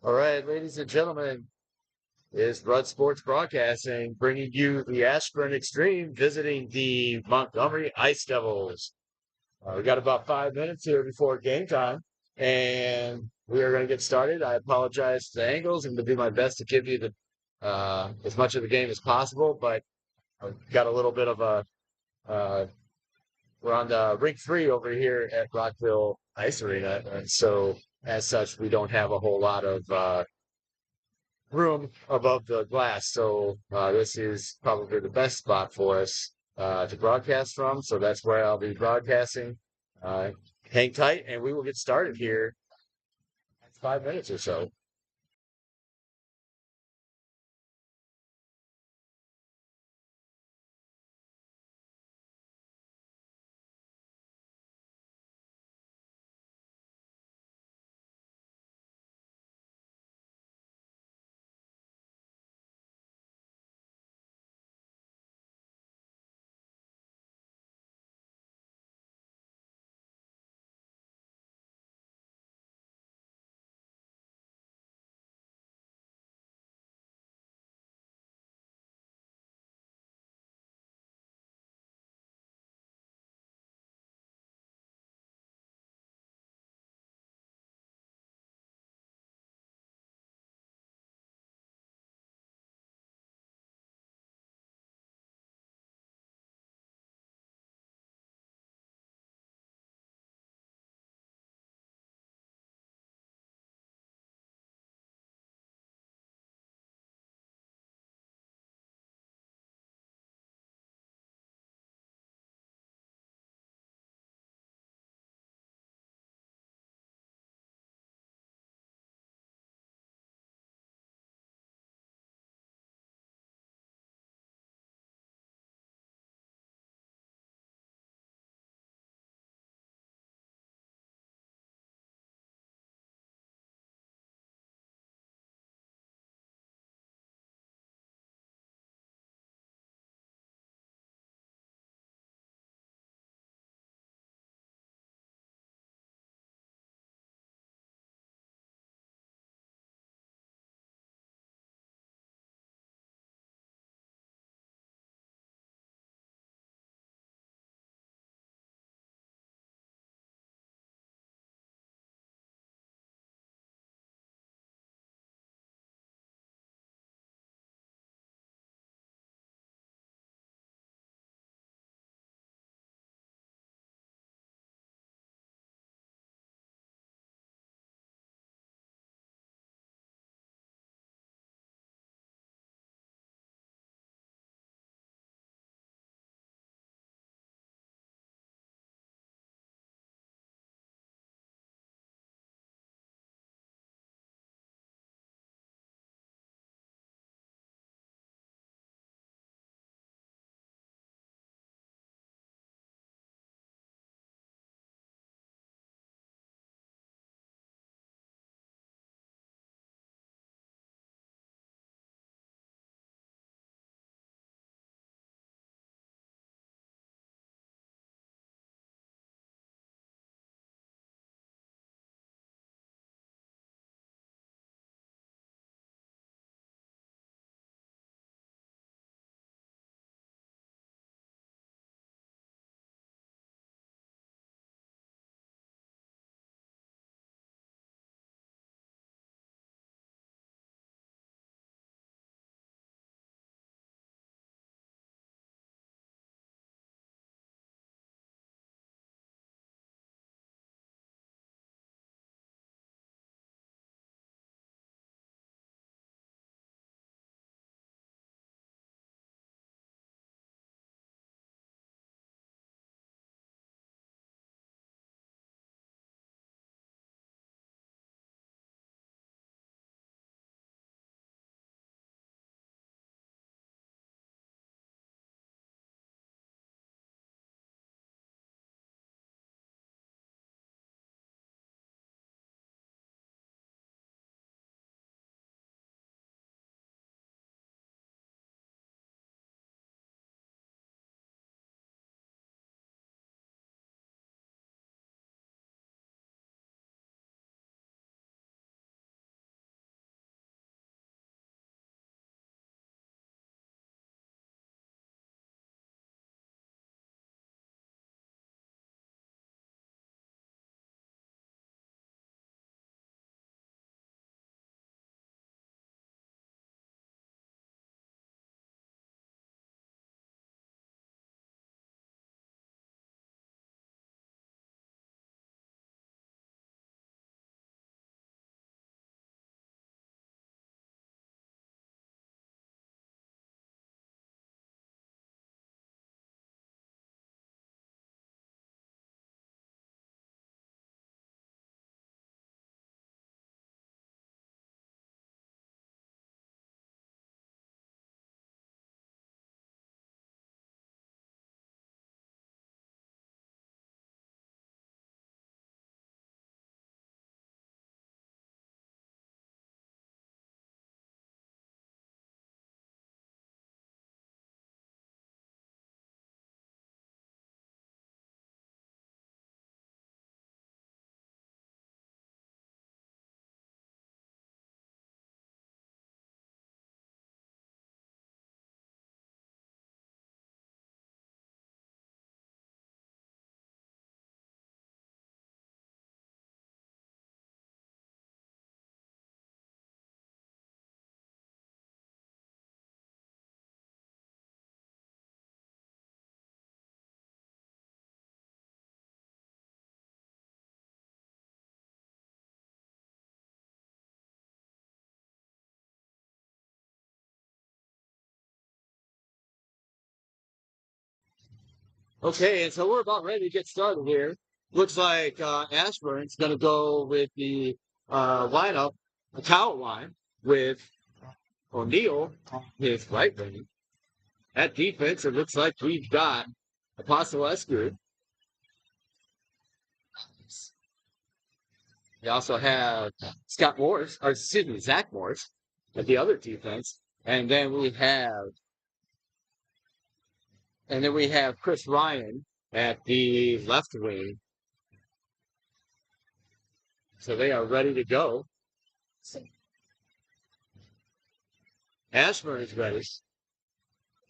All right, ladies and gentlemen, is Rudd Sports Broadcasting bringing you the Ashburn Xtreme visiting the Montgomery Ice Devils. We got about 5 minutes here before game time, and we are going to get started. I apologize for the angles. I'm going to do my best to give you the as much of the game as possible, but I've got a little bit of a uh, we're on the rink three over here at Rockville Ice Arena, and so as such, we don't have a whole lot of room above the glass. So this is probably the best spot for us to broadcast from. So that's where I'll be broadcasting. Uh, Hang tight, and we will get started here in 5 minutes or so. Okay, and so we're about ready to get started here. Looks like Ashburn's going to go with the lineup, the towel line, with O'Neill, his right wing. At defense, it looks like we've got Apostle Escu. We also have Scott Morris, or excuse me, Zach Morris at the other defense. And then we have Chris Ryan at the left wing. So they are ready to go. Ashburn is ready.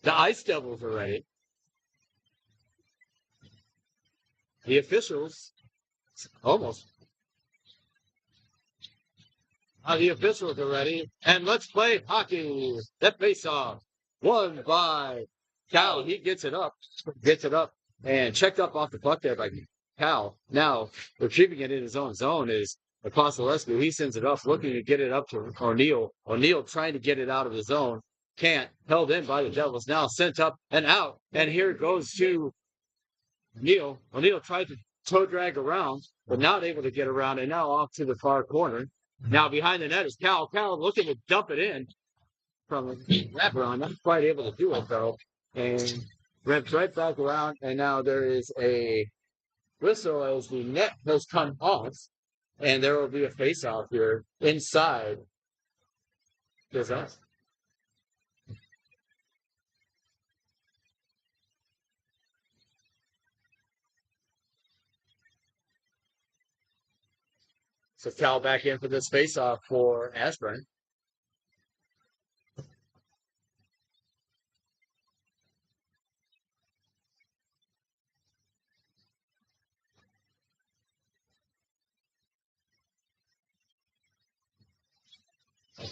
The Ice Devils are ready. The officials, almost. The officials are ready. And let's play hockey. That face-off. Won by Cal. He gets it up, and checked up off the puck there by Cal. Now, retrieving it in his own zone is Apostle Escu. He sends it up, looking to get it up to O'Neill. O'Neill trying to get it out of the zone. Can't. Held in by the Devils. Now sent up and out. And here it goes to O'Neill. O'Neill tried to toe drag around, but not able to get around. And now off to the far corner. Now behind the net is Cal. Cal looking to dump it in from the wraparound. Not quite able to do it, though. And wraps right back around. And now there is a whistle as the net has come off. And there will be a face-off here inside the zone. So Cal back in for this face-off for Ashburn.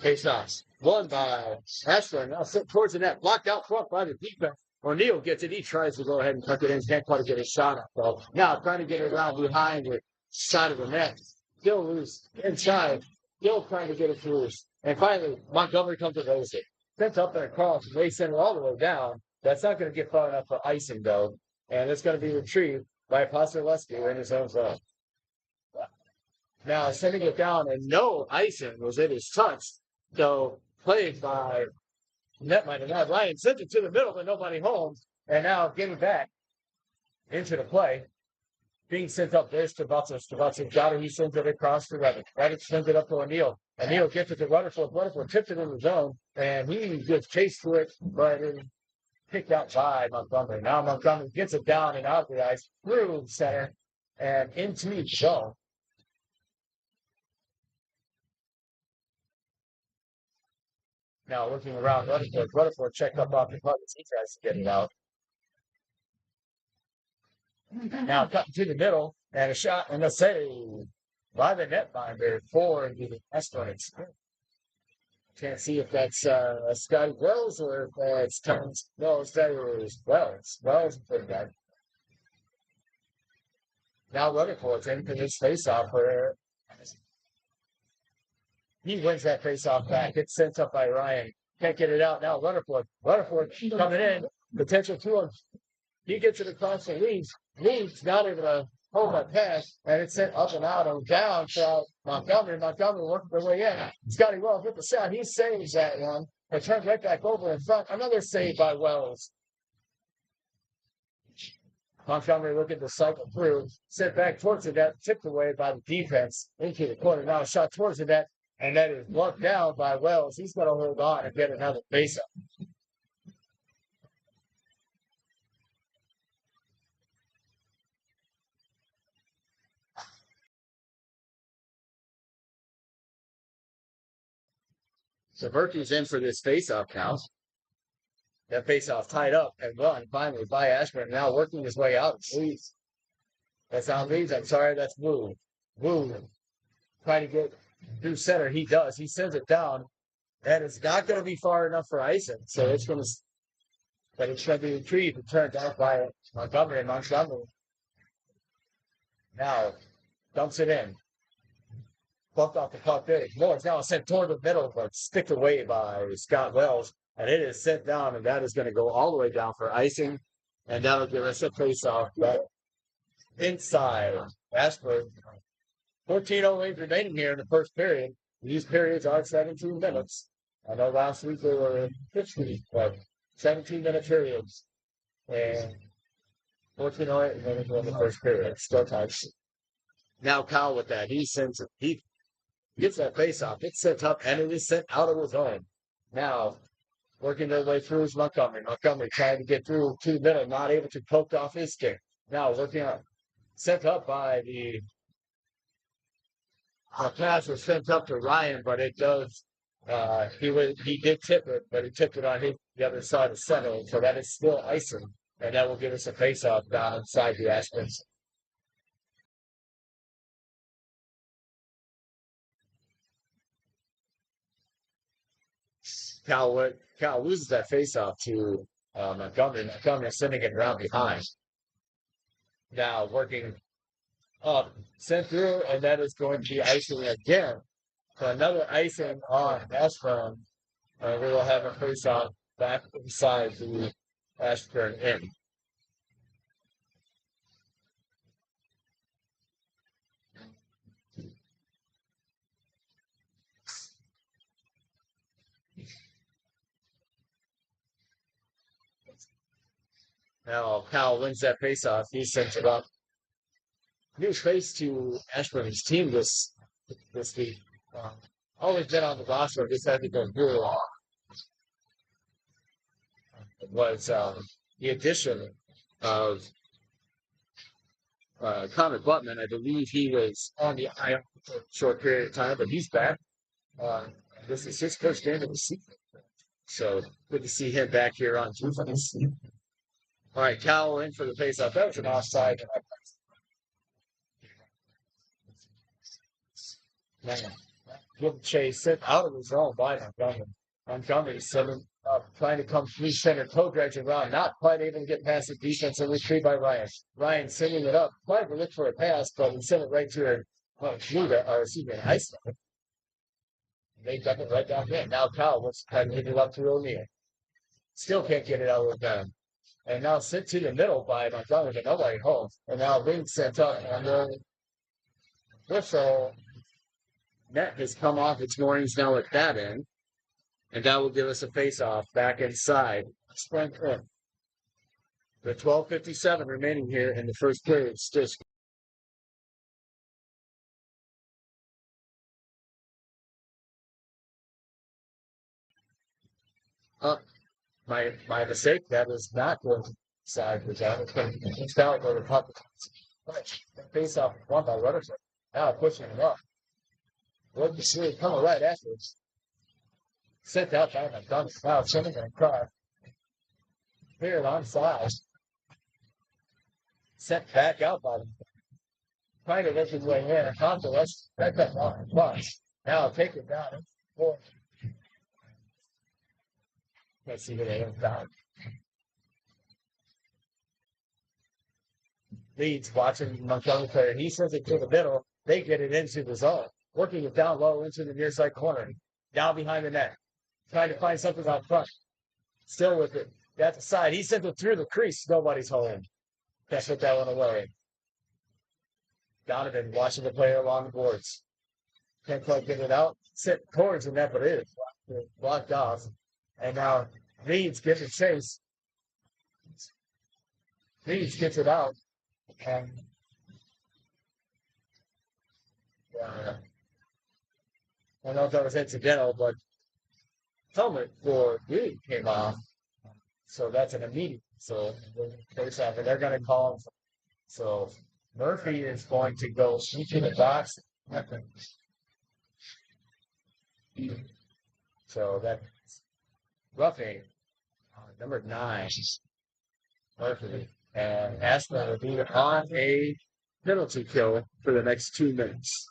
Face-offs. Won by Ashburn. Now sent towards the net. Blocked out front by the defense. O'Neill gets it. He tries to go ahead and tuck it in. Can't quite get a shot up, though. Now trying to get it around behind the side of the net. Still loose inside. Still trying to get it through. And finally, Montgomery comes to raise it. Sent up and across. They send it all the way down. That's not going to get far enough for icing, though. And it's going to be retrieved by Apostle Escu in his own zone. Now sending it down, and no icing was in his touch. So played by netminder. Now Ryan sent it to the middle, but nobody home. And now getting back into the play. Being sent up there to Johnny. He sends it across to Reddick. Reddick sends it up to O'Neill. O'Neill gets it to Rutherford. Rutherford tipped it in the zone, and he just chased through it, but it picked out by Montgomery. Now Montgomery gets it down and out of the ice, through center, and into the zone. Now looking around Rutherford. Rutherford checked up off the puck as he tries to get it out. Now cutting to the middle, and a shot and a save by the netminder for the Ashburn. Can't see if that's Scotty Wells or if that's Thomas. No, that is Wells. Wells put that. Now Rutherford's in for this face-off where he wins that face-off back. It's sent up by Ryan. Can't get it out now. Rutherford coming in. Potential to him. He gets it across the leads. Leads not able to hold that pass, and it's sent up and out and down for Montgomery. Montgomery working their way in. Scotty Wells with the shot. He saves that one. It turns right back over in front. Another save by Wells. Montgomery looking to cycle through. Sent back towards the net. Tipped away by the defense into the corner. Now a shot towards the net, and that is blocked down by Wells. He's going to hold on and get another face-up. So Berkey's in for this face-off now. That face-off tied up and won finally by Ashburn. Now working his way out. Leeds. That's not Leeds. I'm sorry. That's Wu. Wu trying to get through center. He does. He sends it down. And it's not going to be far enough for icing. So it's going to be retrieved and turned out by Montgomery. And Montgomery now dumps it in. Bumped off the puck there. More. It's now sent toward the middle, but sticked away by Scott Wells. And it is sent down, and that is going to go all the way down for icing. and that'll give us a face-off. But inside, Ashburn, 14:08 remaining here in the first period. These periods are 17 minutes. I know last week they were 50, but 17-minute periods. And 14:08 remaining in the first period. Still tight. Now Kyle with that. He gets that face off. It's sent up and it is sent out of his own. Now working their way through is Montgomery. Montgomery trying to get through to the middle, not able to poke off his kick. Now looking up. Sent up by the pass was sent up to Ryan, but it does he did tip it, but he tipped it on the other side of center, so that is still icing, and that will give us a face off down inside the Aspens. Cal loses that face off to Montgomery. Montgomery sending it around behind. Now working up, sent through, and that is going to be icing again. So another icing on Ashburn. We will have a face off back inside the Ashburn end. Now Powell wins that face-off. He sends it up. New face to Ashburn's team this week. Always been on the roster. Just had to go through. Was the addition of Connor Buttman. I believe he was on the IR for a short period of time, but he's back. This is his first game of the season. So good to see him back here on defense. All right, Cowell in for the faceoff. That was an offside. Good chase sent out of his own by Montgomery. Montgomery trying to come through center, toe dredging around, not quite able to get past the defense and retrieved by Ryan. Ryan sending it up, trying to look for a pass, but he sent it right to ice. They got it right down there. Now Kyle wants to try to hit it up to O'Neill. Still can't get it out of them. And now sent to the middle by Montgomery, but nobody home. And now Ring sent up, and then whistle net has come off its moorings now at that end. And that will give us a face-off back inside. Sprint in. The 12:57 remaining here in the first period. Still my mistake. That is not going to side for John. It's out for the puck. Face off one by Rutherford. Now pushing him up. Look to see it coming right afterwards. Sent out by Montgomery. Now sending it across. Cleared on side. Sent back out by them. Trying to lift his way in. And Tonto let's back up on plus. Now take it down. Let's see who they have down. Leeds watching Montgomery player. He sends it to the middle. They get it into the zone. Working it down low into the near side corner. Down behind the net. Trying to find something out front. Still with it. At the side. He sent it through the crease. Nobody's home. Can't put that one away. Donovan watching the player along the boards. Can't quite get it out. Sit towards the net, but it is blocked off. And now Reeds gets a chase. Reeds gets it out. And I don't know if that was incidental, but helmet for Reed came off. So that's an immediate. So they're going to call him. So Murphy is going to go into the box. So that's roughing number 9, Murphy, and Ashburn will be on a penalty kill for the next 2 minutes.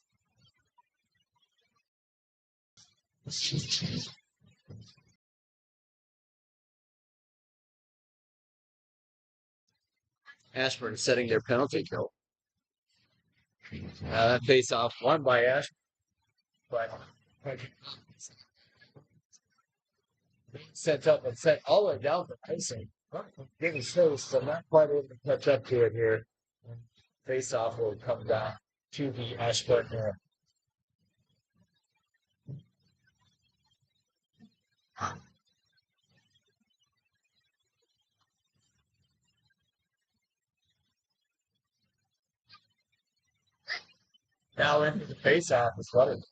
Ashburn setting their penalty kill. That face off won by Ashburn, but sent up and sent all the way down for icing. Getting close, so not quite able to catch up to it here. Face off will come down to the Ashburn here. Now into the face off is running.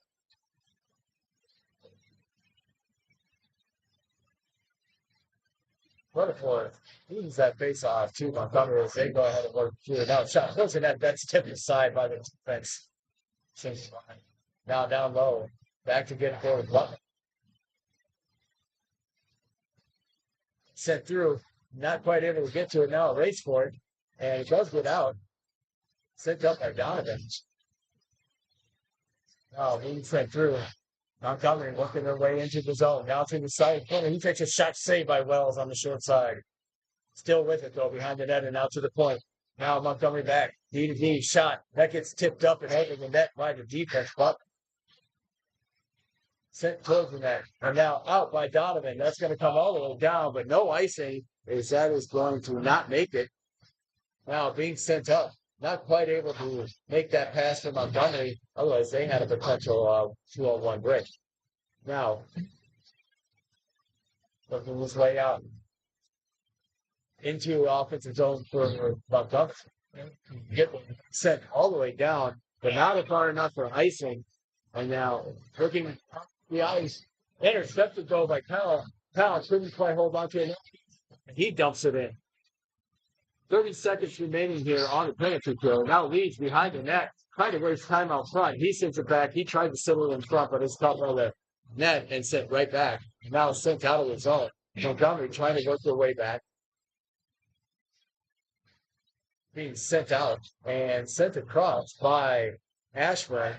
Rutherford loses that face off to Montgomery as they go ahead and work through it. Now shot close to that. That's tipped aside by the defense. Now down low. Back to get forward. Button. Sent through. Not quite able to get to it now. A race for it. And it does get out. Sent up by Donovan. Now being sent through. Montgomery working their way into the zone. Now to the side corner. He takes a shot saved by Wells on the short side. Still with it, though, behind the net and out to the point. Now Montgomery back. D to D shot. That gets tipped up and over the net by the defense. But sent towards the net. And now out by Donovan. That's going to come all the way down, but no icing. That is going to not make it. Now being sent up. Not quite able to make that pass for Montgomery. Otherwise, they had a potential 2-on-1 break. Now, looking his way out into offensive zone for Montgomery. Get sent all the way down, but not far enough for icing. And now, looking up the ice, intercepted though by Powell. Powell couldn't quite hold on to it. And he dumps it in. 30 seconds remaining here on the penalty kill. Now Leeds behind the net, trying to waste time out front. He sends it back. He tried to settle in front, but it's caught on the net and sent right back. Now sent out of the zone. Montgomery trying to work their way back. Being sent out and sent across by Ashburn.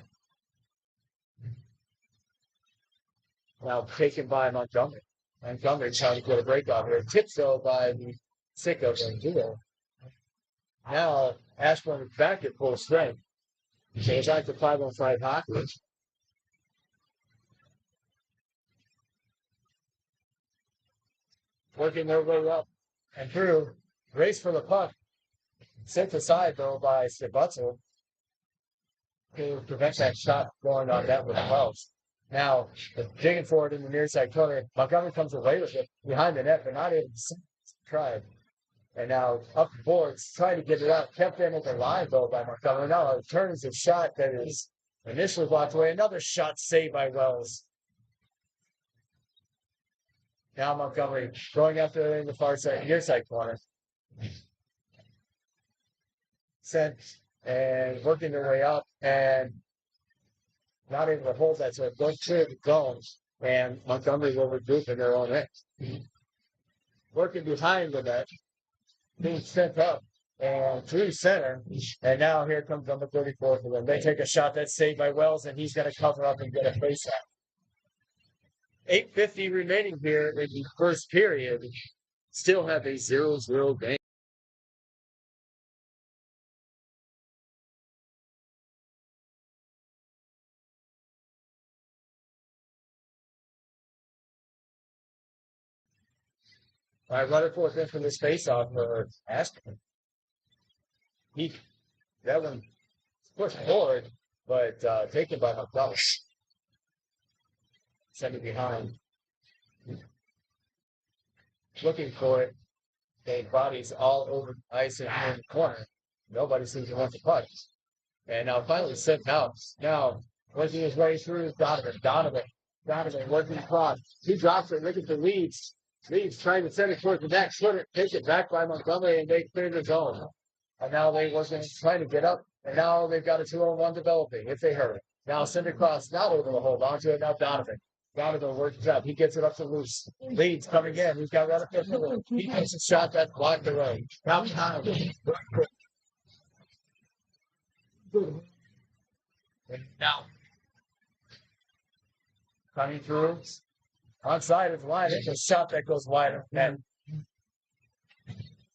Now taken by Montgomery. Montgomery trying to get a break off here. Tipped though by the sick of Angelo. Now, Ashburn is back at full strength. So it's back to 5-on-5 hockey. Working their way up and through. Race for the puck. Sent aside, though, by Stebutzel to prevent that shot going on net with Wells. Now, digging for it in the near side corner. Montgomery comes away with it behind the net, but not able to try. And now up the boards, trying to get it out. Kept in at the line, though, by Montgomery. Now it turns a shot that is initially blocked away. Another shot saved by Wells. Now Montgomery going after in the far side, near side corner. Sent and working their way up and not able to hold that. So it goes through the zones. And Montgomery will regroup in their own end. Working behind the net. Being sent up and through center. And now here comes number 34 for them. They take a shot that's saved by Wells, and he's going to cover up and get a face off. 8:50 remaining here in the first period. Still have a 0-0 game. All right, Rutherford in for this face-off for Ashburn. That one pushed forward, but taken by Montgomery. Send it behind. Looking for it. Okay, bodies all over the ice and in the corner. Nobody seems to want the puck. And now finally sent out. Now working his way through Donovan. Donovan working across. He drops it, looking for Leeds. Leeds trying to send it towards the net, couldn't take it back by Montgomery, and they cleared the zone. And now they wasn't trying to get up, and now they've got a 2-on-1 developing if they hurry. Now send it across, not able to hold on to it. Now Donovan works it up. He gets it up to loose. Leeds coming in. He's got right up there. He takes a shot that blocked the road. Now Donovan. Now coming through. Onside is line. It's a shot that goes wide of net.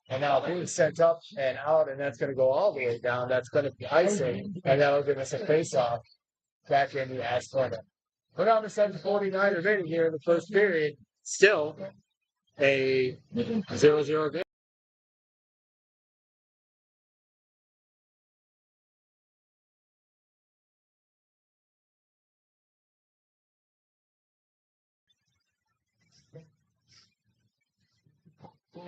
And now being sent up and out, and that's going to go all the way down. That's going to be icing, and that'll give us a face-off back in the Ashburn. We're down to 7:49 remaining here in the first period. Still a 0-0 game.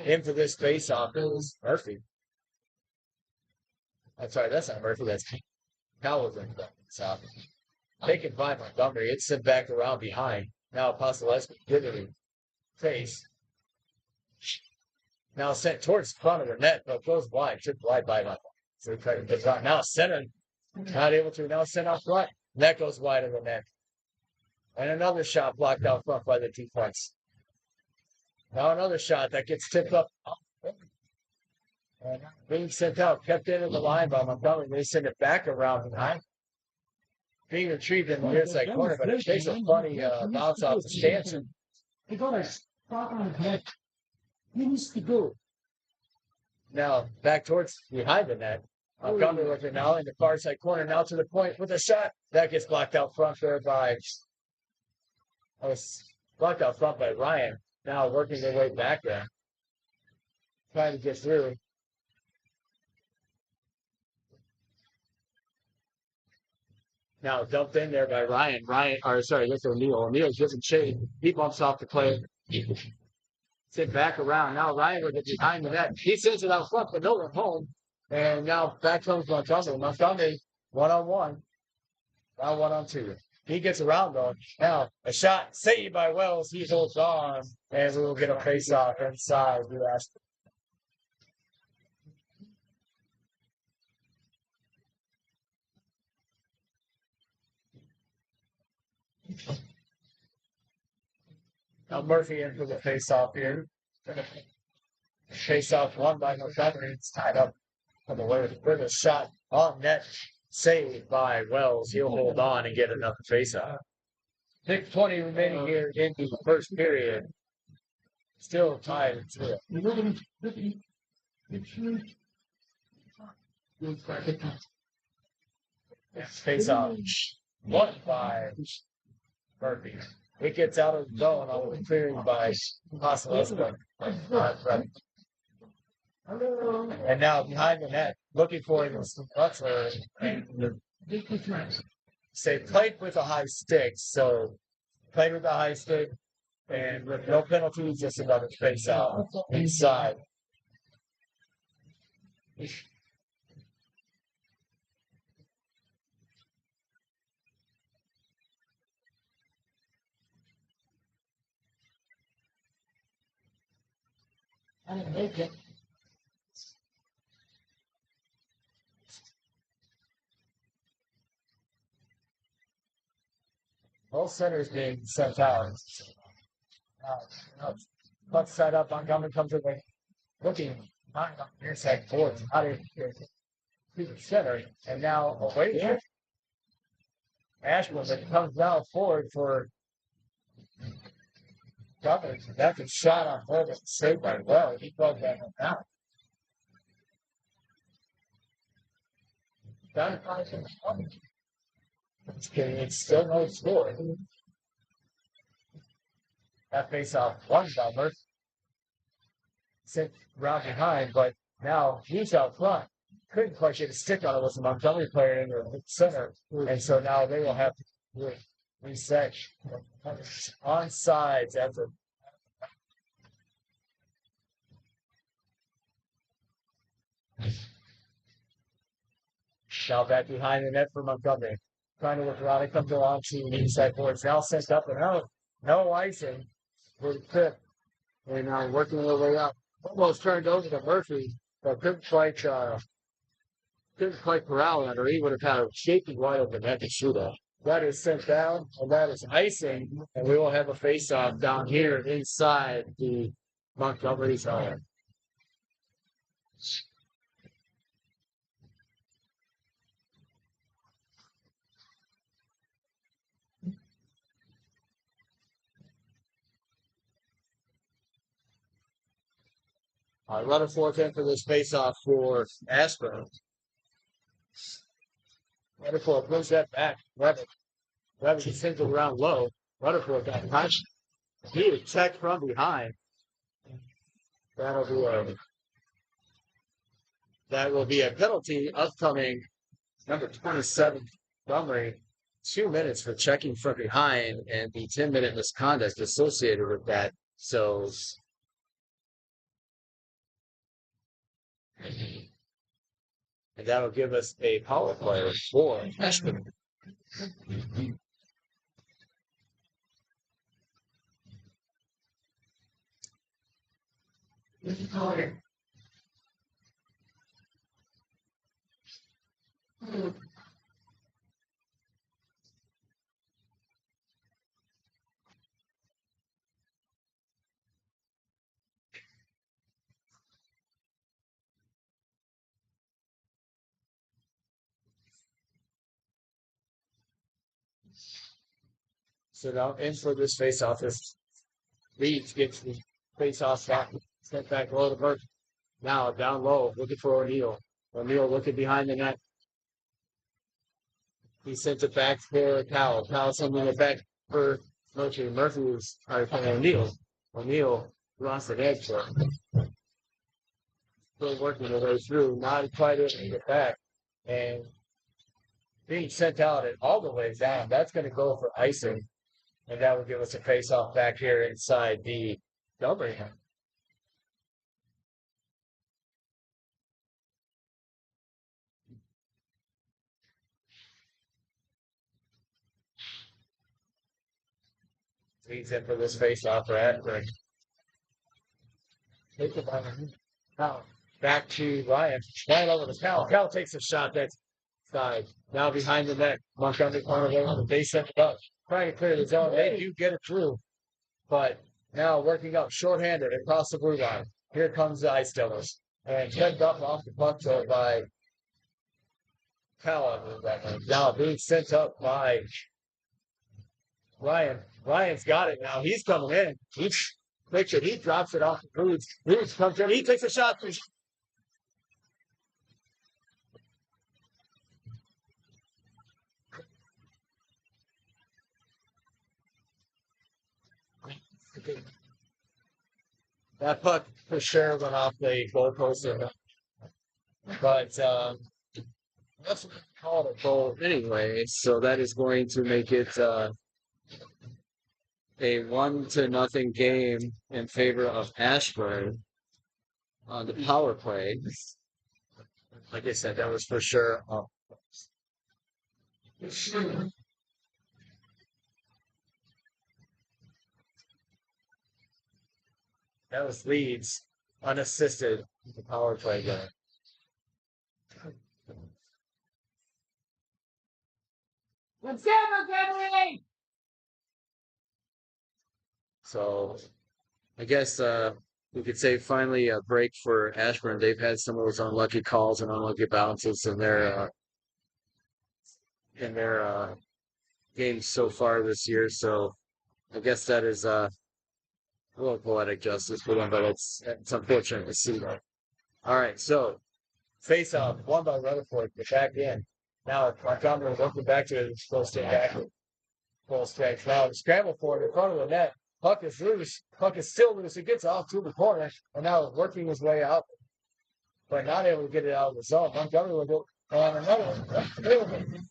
In for this face-off is Murphy. I'm sorry, that's not Murphy. That's Cowles in the south. Taken by Montgomery. It's sent back around behind. Now Apostolescu giving him face. Now sent towards the front of the net, but goes wide. Tripped wide by Montgomery. So he tried to get on. Now center. Not able to. Now sent out front. Net goes wide of the net. And another shot blocked out front by the defense. Now another shot that gets tipped up. And being sent out, kept into the line by Montgomery. They send it back around behind. Being retrieved in the near side corner, but it takes a funny bounce off the stance. They got a spot on his head. He needs to go. Now back towards behind the net. Montgomery with it now in the far side corner. Now to the point with a shot. That gets blocked out front there by. Was blocked out front by Ryan. Now working their way back there. Trying to get through. Now dumped in there by Ryan. That's O'Neal. O'Neal doesn't shade. He bumps off the play. Sit back around. Now Ryan with it behind the net. He sends it out front, but no one home. And now back comes Montgomery. Montgomery 1-on-1. Now 1-on-2. He gets around though. Now a shot saved by Wells. He holds on, and we will get a face-off inside the last. Now Murphy in for the face-off here. Face-off won by Montgomery. It's tied up from the way with a shot on net. Saved by Wells. He'll hold on and get another face-off. 6:20 remaining here into the first period. Still tied at 0. Face-off. Won by Murphy. It gets out of the zone on the clearing by Apostolescu. And now behind the net, looking for him is Butler. Say played with a high stick, so played with a high stick, and with no penalties, just another face out inside. I didn't make it. Both centers being sent out. Buck side up. Montgomery comes in there. Looking on the near side forward. Out of the center. And now away there. Ashburn that comes now forward for Montgomery. That's a shot on hold. Saved by Well. He broke that one out. It's still no score. That face-off won by Murphy. Sent round behind, but now he's out front. Couldn't quite get a stick on it. Was a Montgomery player in the center. And so now they will have to reset on sides after. Now back behind the net for Montgomery. Trying to work around. It comes along to the inside boards. Now sent up and out. No icing for the tip. And now working their way up. Almost turned over to Murphy, but couldn't quite corral it, or he would have had a shaky wide open net to shoot at. That is sent down, and that is icing. And we will have a face-off down here inside the Montgomery zone. Rutherford in for this face-off for Ashburn. Rutherford brings that back. Levitt sends it around low. Rutherford got punched. He was checked from behind. That'll be that will be a penalty upcoming. Number 27, Montgomery, 2 minutes for checking from behind and the 10-minute misconduct associated with that. So, and that'll give us a power play for Ashburn. So now in for this face-off is Reeves gets the face-off back, sent back low to Burke. Now down low, looking for O'Neal. O'Neal looking behind the net. He sent it back for Powell. Powell sending it back for Murphy. Murphy was trying to find O'Neal. O'Neal lost an edge for him. Still working their way through, not quite able to get back. And being sent out at all the way down, that's going to go for icing. And that will give us a face-off back here inside the Montgomery. Leads in for this face-off for Ashburn. Take it by now. Back to Ryan. Ryan over to Cal. Cal takes a shot that's side. Now behind the net. Montgomery corner there. They sent it up. Trying to clear the zone. They do get it through. But now working up shorthanded across the blue line. Here comes the Ice Devils. And checked up off the puck by Cal. Now being sent up by Ryan. Ryan's got it now. He's coming in. Picture, he drops it off the Boots. Boots comes in. He takes a shot. That puck for sure went off the goalpost. But that's what we call it a goal anyway. So that is going to make it a 1-0 game in favor of Ashburn on the power play. Like I said, that was for sure. That was Leeds unassisted the power play game. Let's go, Montgomery! So I guess we could say finally a break for Ashburn. They've had some of those unlucky calls and unlucky bounces in their games so far this year. So I guess that is a little poetic justice for them, but it's unfortunate to see that. All right, so face off, won by Rutherford, get back in. Now Montgomery working back to it, supposed to back full stretch. Now scramble for it in front of the net. Puck is loose. Puck is still loose. It gets off to the corner, and now working his way out, but not able to get it out of the zone. Montgomery will go on another one.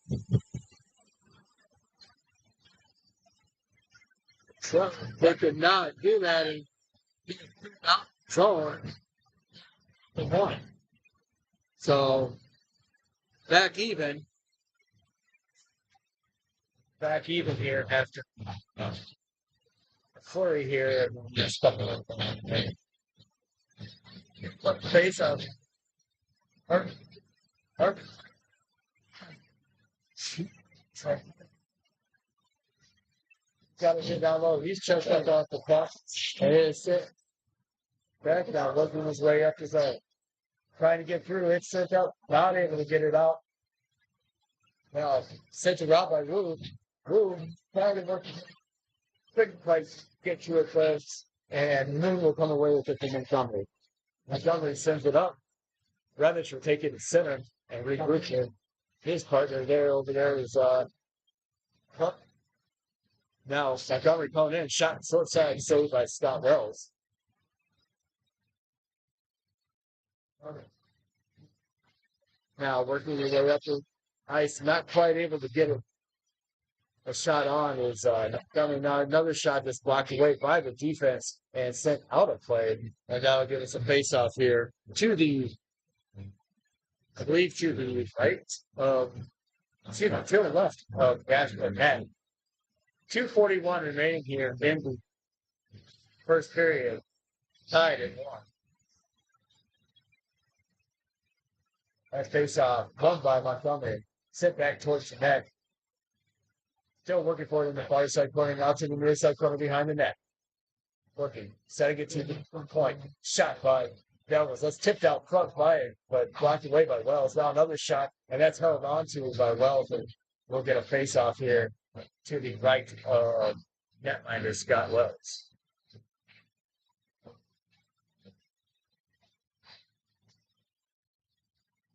They could not do that and get out of the zone. They won. So back even here after flurry here. Face up. Got to get down low. He's choked up off the puck. And it is sit. Back now, working his way up his own. Trying to get through. It's sent out. Not able to get it out. Now, sent it out by Rube. Rube trying to work. Couldn't quite get to it first. And Moon will come away with it to Montgomery. Montgomery sends it up. Revich will take it to center and regroup it. His partner over there is now Montgomery coming in, shot short side, saved by Scott Wells. Now working their way up the ice, not quite able to get a shot on is coming now. Another shot that's blocked away by the defense and sent out of play. And now give us a face off here to the, I believe, to the right of, excuse me, to the left of Ashburn net. 2:41 remaining here in the first period. Tied at 1. That face off, won by Montgomery. Sent back towards the net. Still working for it in the far side corner, out to the near side corner behind the net. Working, setting it to the point. Shot by Devils. That's tipped out front by it, but blocked away by Wells. Now another shot, and that's held on to by Wells. And we'll get a face off here to the right of netminder Scott Wells.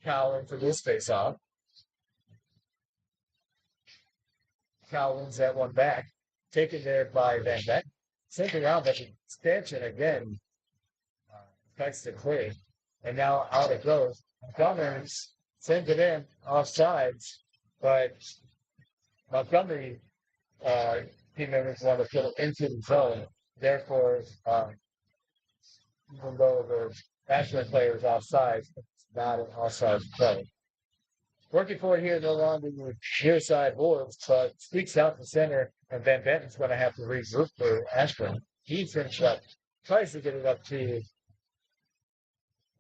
Cowan for this face off. Cowan's that one back. Taken there by Van Beck. Sent around, but the extension again. Cuts the clear. And now out it goes. Montgomery sends it in off sides, but Montgomery team members want to put it into the zone. Therefore, even though the Ashburn player is offside, it's not an offside play. Working for it here, no longer with near side Wolves, but squeaks out the center, and Van Benton's going to have to regroup for Ashburn. He finished up, tries to get it up to,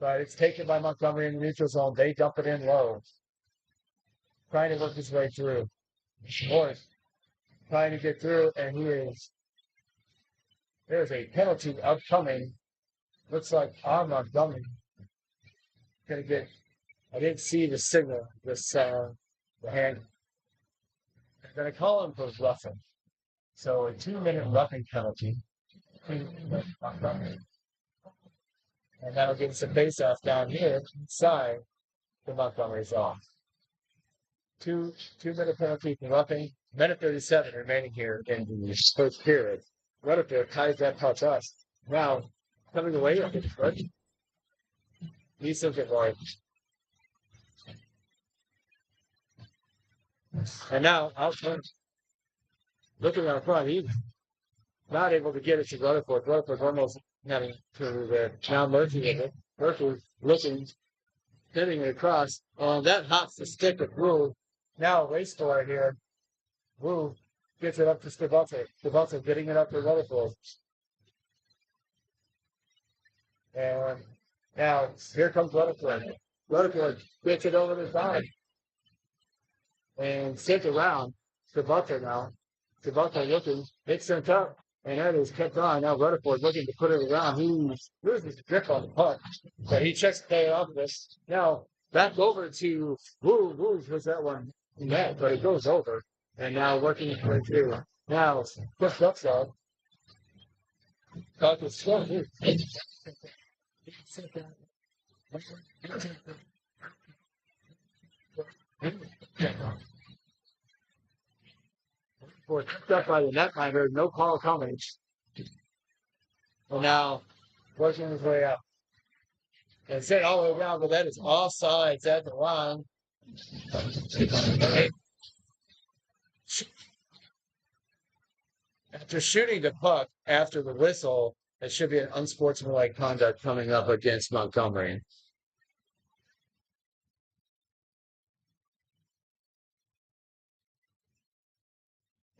but it's taken by Montgomery in the neutral zone. They dump it in low, trying to work his way through. Morris trying to get through, and there's a penalty upcoming. Looks like on Montgomery. Gonna get, I didn't see the signal, the hand. I'm gonna call him for roughing. So a 2-minute roughing penalty. And that'll give us a face-off down here inside the Montgomery's off. 2-minute penalty for roughing. Minute 37 remaining here in the first period. Rockville ties that puck up. Now, coming away with it, right? He's something more. And now, out front, looking out front, he's not able to get it to Rutherford. Rutherford's almost having to there. Now Murphy with it. Murphy looking, hitting it across. That hops the stick of Wu. Now, race for it here. Wu gets it up to Stavalte. Stavalte getting it up to Rutherford. And now, here comes Rutherford. Rutherford gets it over the side. And sent around. Stavalte now. Stavalte looking. It's sent up. And that is kept on. Now Rutherford looking to put it around. He loses grip on the puck. But he checks the play off this. Now, back over to Wu. Wu was that one net, but it goes over. And now working his way through. Now, push up side. Puck is slow. Picked up by the netminder, no call coming. And now working his way up. And sent all the way around, but that is offsides at the line. After shooting the puck after the whistle, it should be an unsportsmanlike conduct coming up against Montgomery.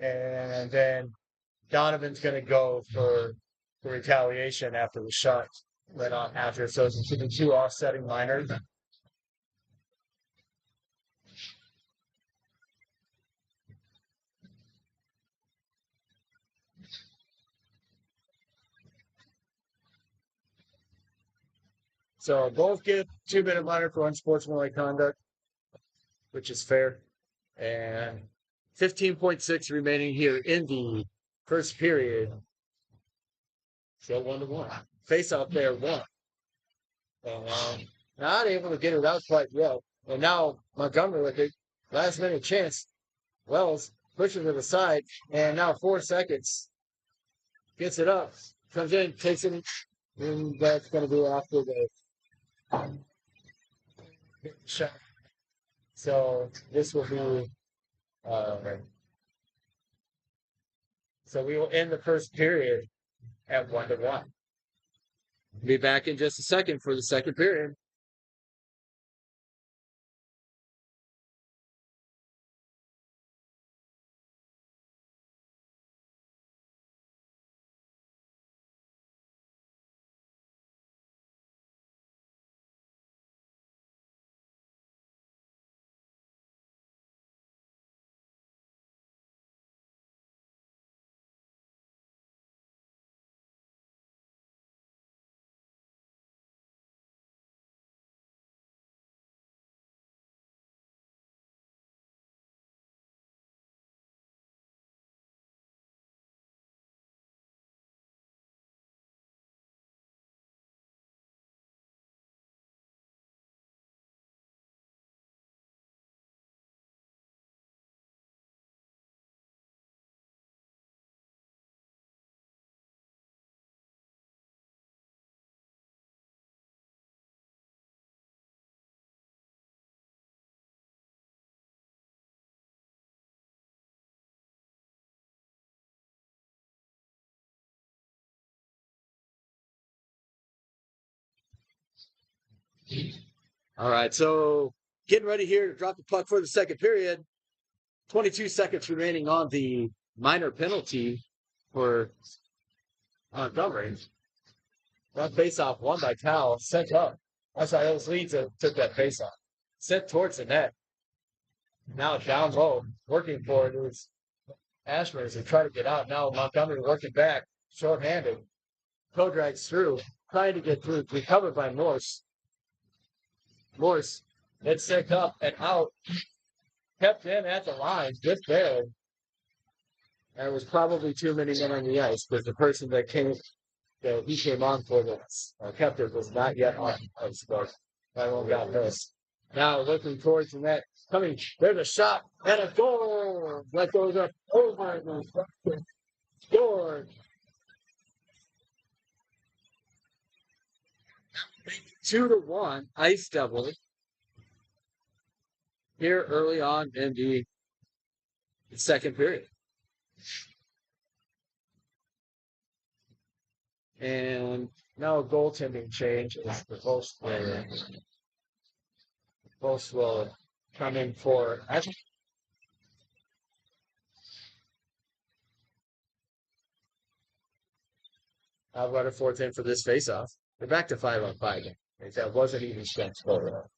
And then Donovan's going to go for retaliation after the shot went on after. So it's the 2 offsetting liners. So both get 2-minute liner for unsportsmanlike conduct, which is fair. And 15.6 remaining here in the first period. So 1-1. Face off there, 1. And not able to get it out quite yet. And now Montgomery with a last minute chance. Wells pushes to the side. And now 4 seconds. Gets it up. Comes in, takes it. And that's going to be after the shot. So this will be, uh, so we will end the first period at 1-1. Be back in just a second for the second period. All right, so getting ready here to drop the puck for the second period. 22 seconds remaining on the minor penalty for Montgomery. That faceoff won by Cal, sent up. That's why those leads took that faceoff. Sent towards the net. Now down low, working for it is Ashburn as they try to get out. Now Montgomery working back, short-handed. Co-drags through, trying to get through, recovered by Morse. Morse, it's sent up and out. Kept in at the line, just there. There was probably too many men on the ice, because the person that he came on for this kept it was not yet on the ice, but that one got missed. Now looking towards the net, coming, there's a shot and a goal that goes up over the scored. 2-1, Ice Devils. Here early on in the second period. And now a goaltending change is the post will come in for Rutherford's in for this faceoff. They're back to 5-on-5. That wasn't even spent for.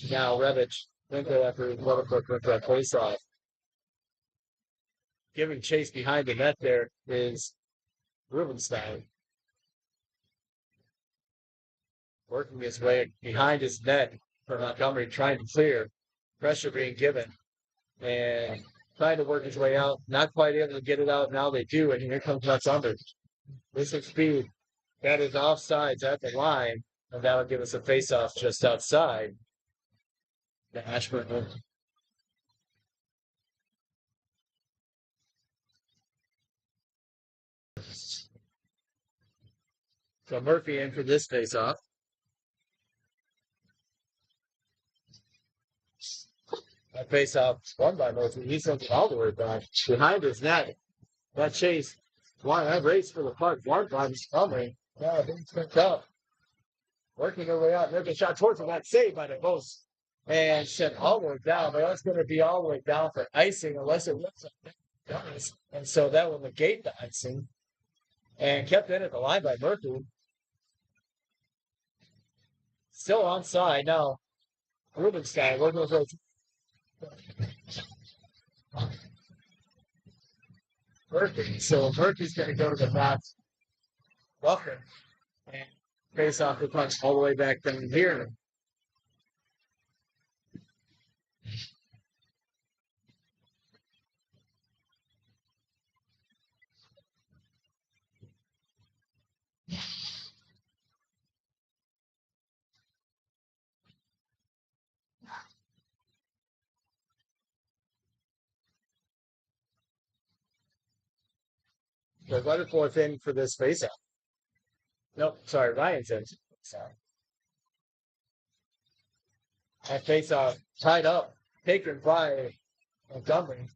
Now Revich went there after Rutherford went that faceoff. Giving chase behind the net there is Rubenstein. Working his way behind his net for Montgomery, trying to clear. Pressure being given. And trying to work his way out. Not quite able to get it out. Now they do, and here comes Nuts under. This is speed. That is offsides at the line, and that'll give us a face-off just outside the Ashburn. So Murphy in for this face-off. That face-off won by Murphy. He's looking all the way back behind his net. That chase, that race for the puck, won by Montgomery. Yeah, things picked up. Working their way out. There's a shot towards him. That saved by the post. And sent all the way down. But that's going to be all the way down for icing unless it looks like that does. And so that will negate the icing. And kept in at the line by Murphy. Still onside. Now, Rubenstein working with Murphy. So Murphy's going to go to the back. Welcome. And face off the punch all the way back down here. So Rutherford's in for this face-off. Nope, sorry, Ryan's in. Sorry. That face-off tied up, taken by Montgomery,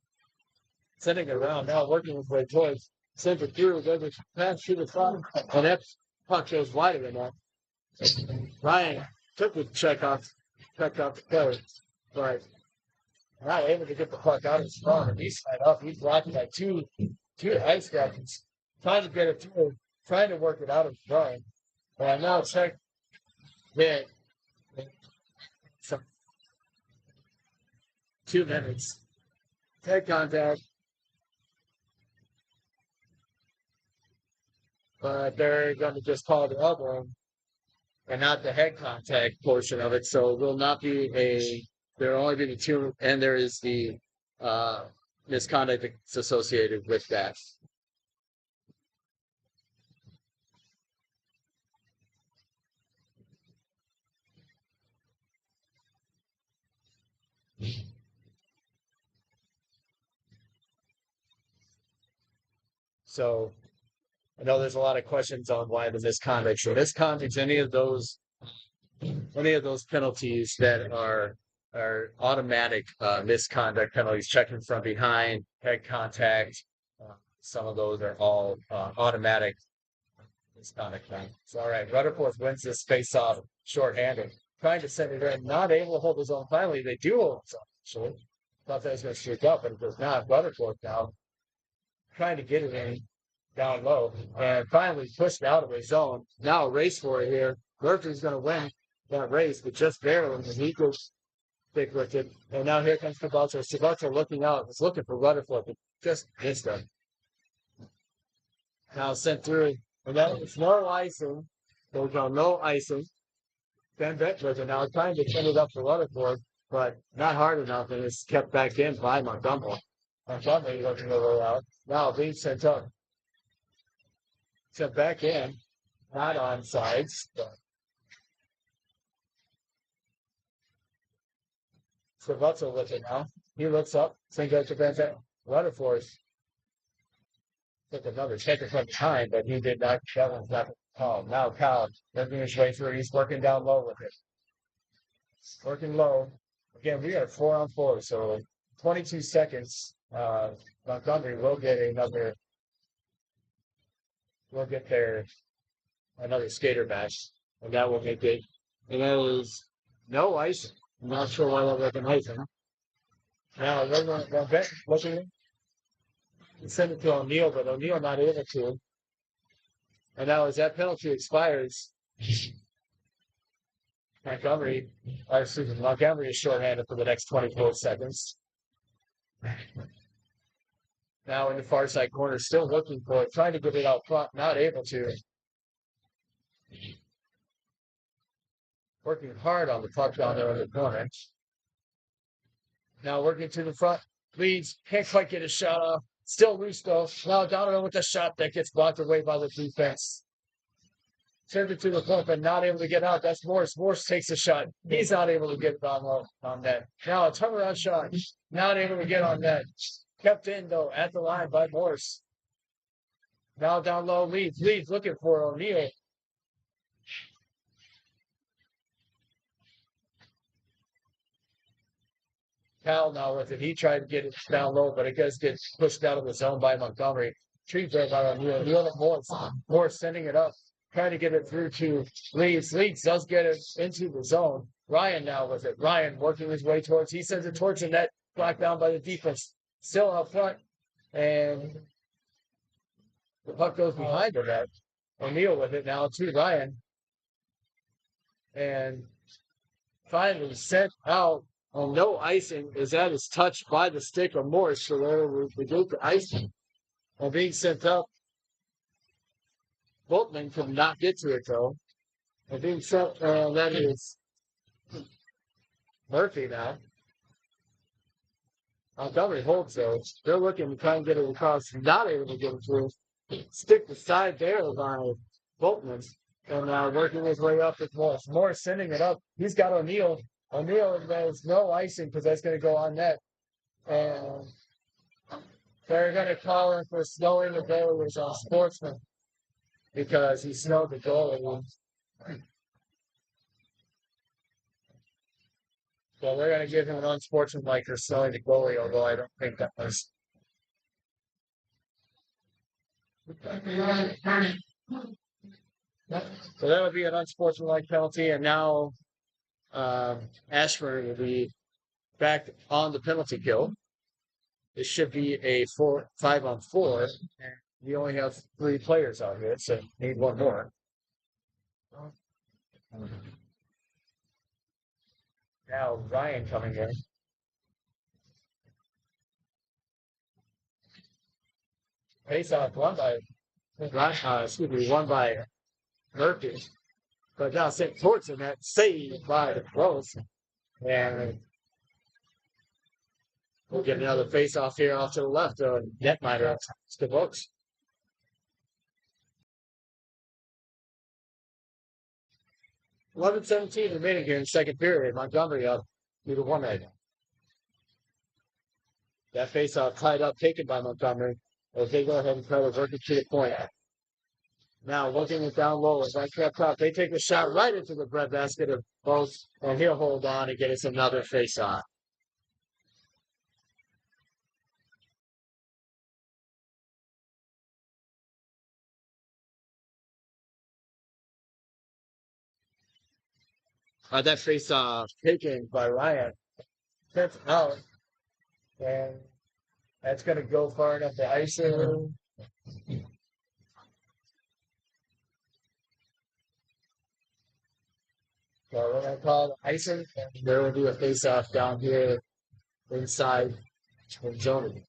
sending it around now, working his way towards sends it through, goes a pass through the front, and that puck goes wider than that. Ryan took the check off the play, but not able to get the puck out of his front. And he's tied up. He's blocked by two ice captains, trying to get it through, trying to work it out of his front. And now check that some 2 minutes. Head contact. But they're going to just call the elbow and not the head contact portion of it. So it will not be there will only be the two, and there is the misconduct that's associated with that. So I know there's a lot of questions on why the misconduct. So misconduct, any of those penalties that are automatic misconduct penalties, checking from behind, head contact. Some of those are all automatic misconduct penalties. All right, Rutherford wins this face-off shorthanded, trying to send it in, not able to hold his own. Finally, they do hold his own. Actually, thought that was going to streak up, but it does not. Rutherford now trying to get it in down low, and finally pushed out of his zone. Now a race for it here. Murphy's going to win that race, but just barely. And he goes big with it. And now here comes Sabato. Sabato looking out. Was looking for Rutherford, but just missed him. Now sent through. And that is no icing. There's no icing. Ben Beckler now trying to send it up for Rutherford, but not hard enough, and it's kept back in by Montgomery. Montgomery looking to roll out. Now being sent up. Sent back in. Not on sides. Sabato with it now. He looks up. Sends out to Ben Beckler. Rutherford took another checker from behind, but he did not. That one's not called. Now Kyle working his way through. He's working down low with it. Working low. Again, we are 4-on-4, so 22 seconds. Montgomery will get another. We'll get another skater match, and that will make it. And that is no icing. I'm not sure why that wasn't icing. Now, looking. He sent it to O'Neill, but O'Neill not able to. And now as that penalty expires, Montgomery is shorthanded for the next 24 seconds. Now in the far side corner, still looking for it, trying to get it out front, not able to. Working hard on the puck down there in the corner. Now working to the front, leads, can't quite get a shot off. Still loose though. Now Donovan with a shot that gets blocked away by the defense. Sends it to the front, but not able to get out. That's Morse. Morse takes a shot. He's not able to get it on net. Now a turnaround shot. Not able to get on net. Kept in though at the line by Morse. Now down low, leads looking for O'Neill. Cal now with it. He tried to get it down low, but it does get pushed out of the zone by Montgomery. Treat there by O'Neill. O'Neill and Morse. Morse sending it up. Trying to get it through to Leeds. Leeds does get it into the zone. Ryan now with it. Ryan working his way towards. He sends it towards the net. Blocked down by the defense. Still up front. And the puck goes behind the net. O'Neill with it now to Ryan. And finally sent out. And no icing as that is touched by the stick of Morse. So there we go to icing. And being sent up. Boltman could not get to it though. And being sent, that is Murphy now. Montgomery holds though. They're looking to try and get it across. Not able to get it through. Stick the side there by Boltman. And now working his way up with Morse. Morse sending it up. He's got O'Neill. O'Neill has no icing because that's going to go on net. And they're going to call him for snowing the goalies on Sportsman because he snowed the goalie. So they're going to give him an unsportsmanlike for snowing the goalie, although I don't think that was. So that would be an unsportsmanlike penalty, and now Ashburn will be back on the penalty kill. It should be a 5-on-4. And we only have 3 players out here, so need one more. Now Ryan coming in. Face off won by Murphy. But now sent towards him, that saved by the Rose. And we'll get another face off here off to the left of netminder Stavokes. $11:17 remaining here in the second period. Montgomery up 2-1. That face-off tied up, taken by Montgomery. As they go ahead and try to work it to the point. Now looking it down low as I kept up. They take a shot right into the breadbasket of both, and he'll hold on and get us another face-off. That face-off taken by Ryan. Sent out. And that's going to go far enough to ice it. So we're going to call it icing, and there will be a face-off down here inside in zone.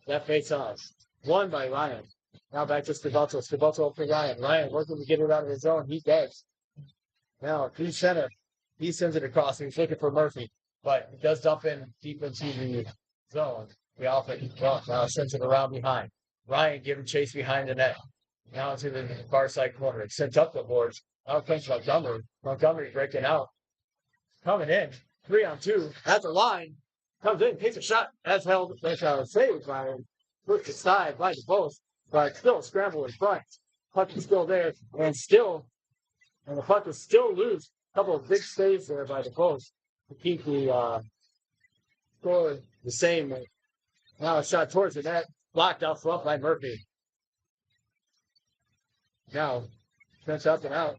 That face-off won by Ryan. Now back to Stivalto. Stivalto for Ryan. Ryan working to get it out of his zone. He does. Now, through center, he sends it across. He's looking for Murphy, but he does dump in deep into the zone. The offense now sends it around behind. Ryan giving chase behind the net. Now to the far side corner. It sends up the boards. Out comes Montgomery. Montgomery breaking out. Coming in. 3-on-2. At the line. Comes in, takes a shot. That's held. That's saved by him. Puts aside by the both, but still scramble in front. Puck is still there, and the puck is still loose. A couple of big saves there by the post to keep the score the same. Now a shot towards the net, blocked out front by Murphy. Now, sent up and out.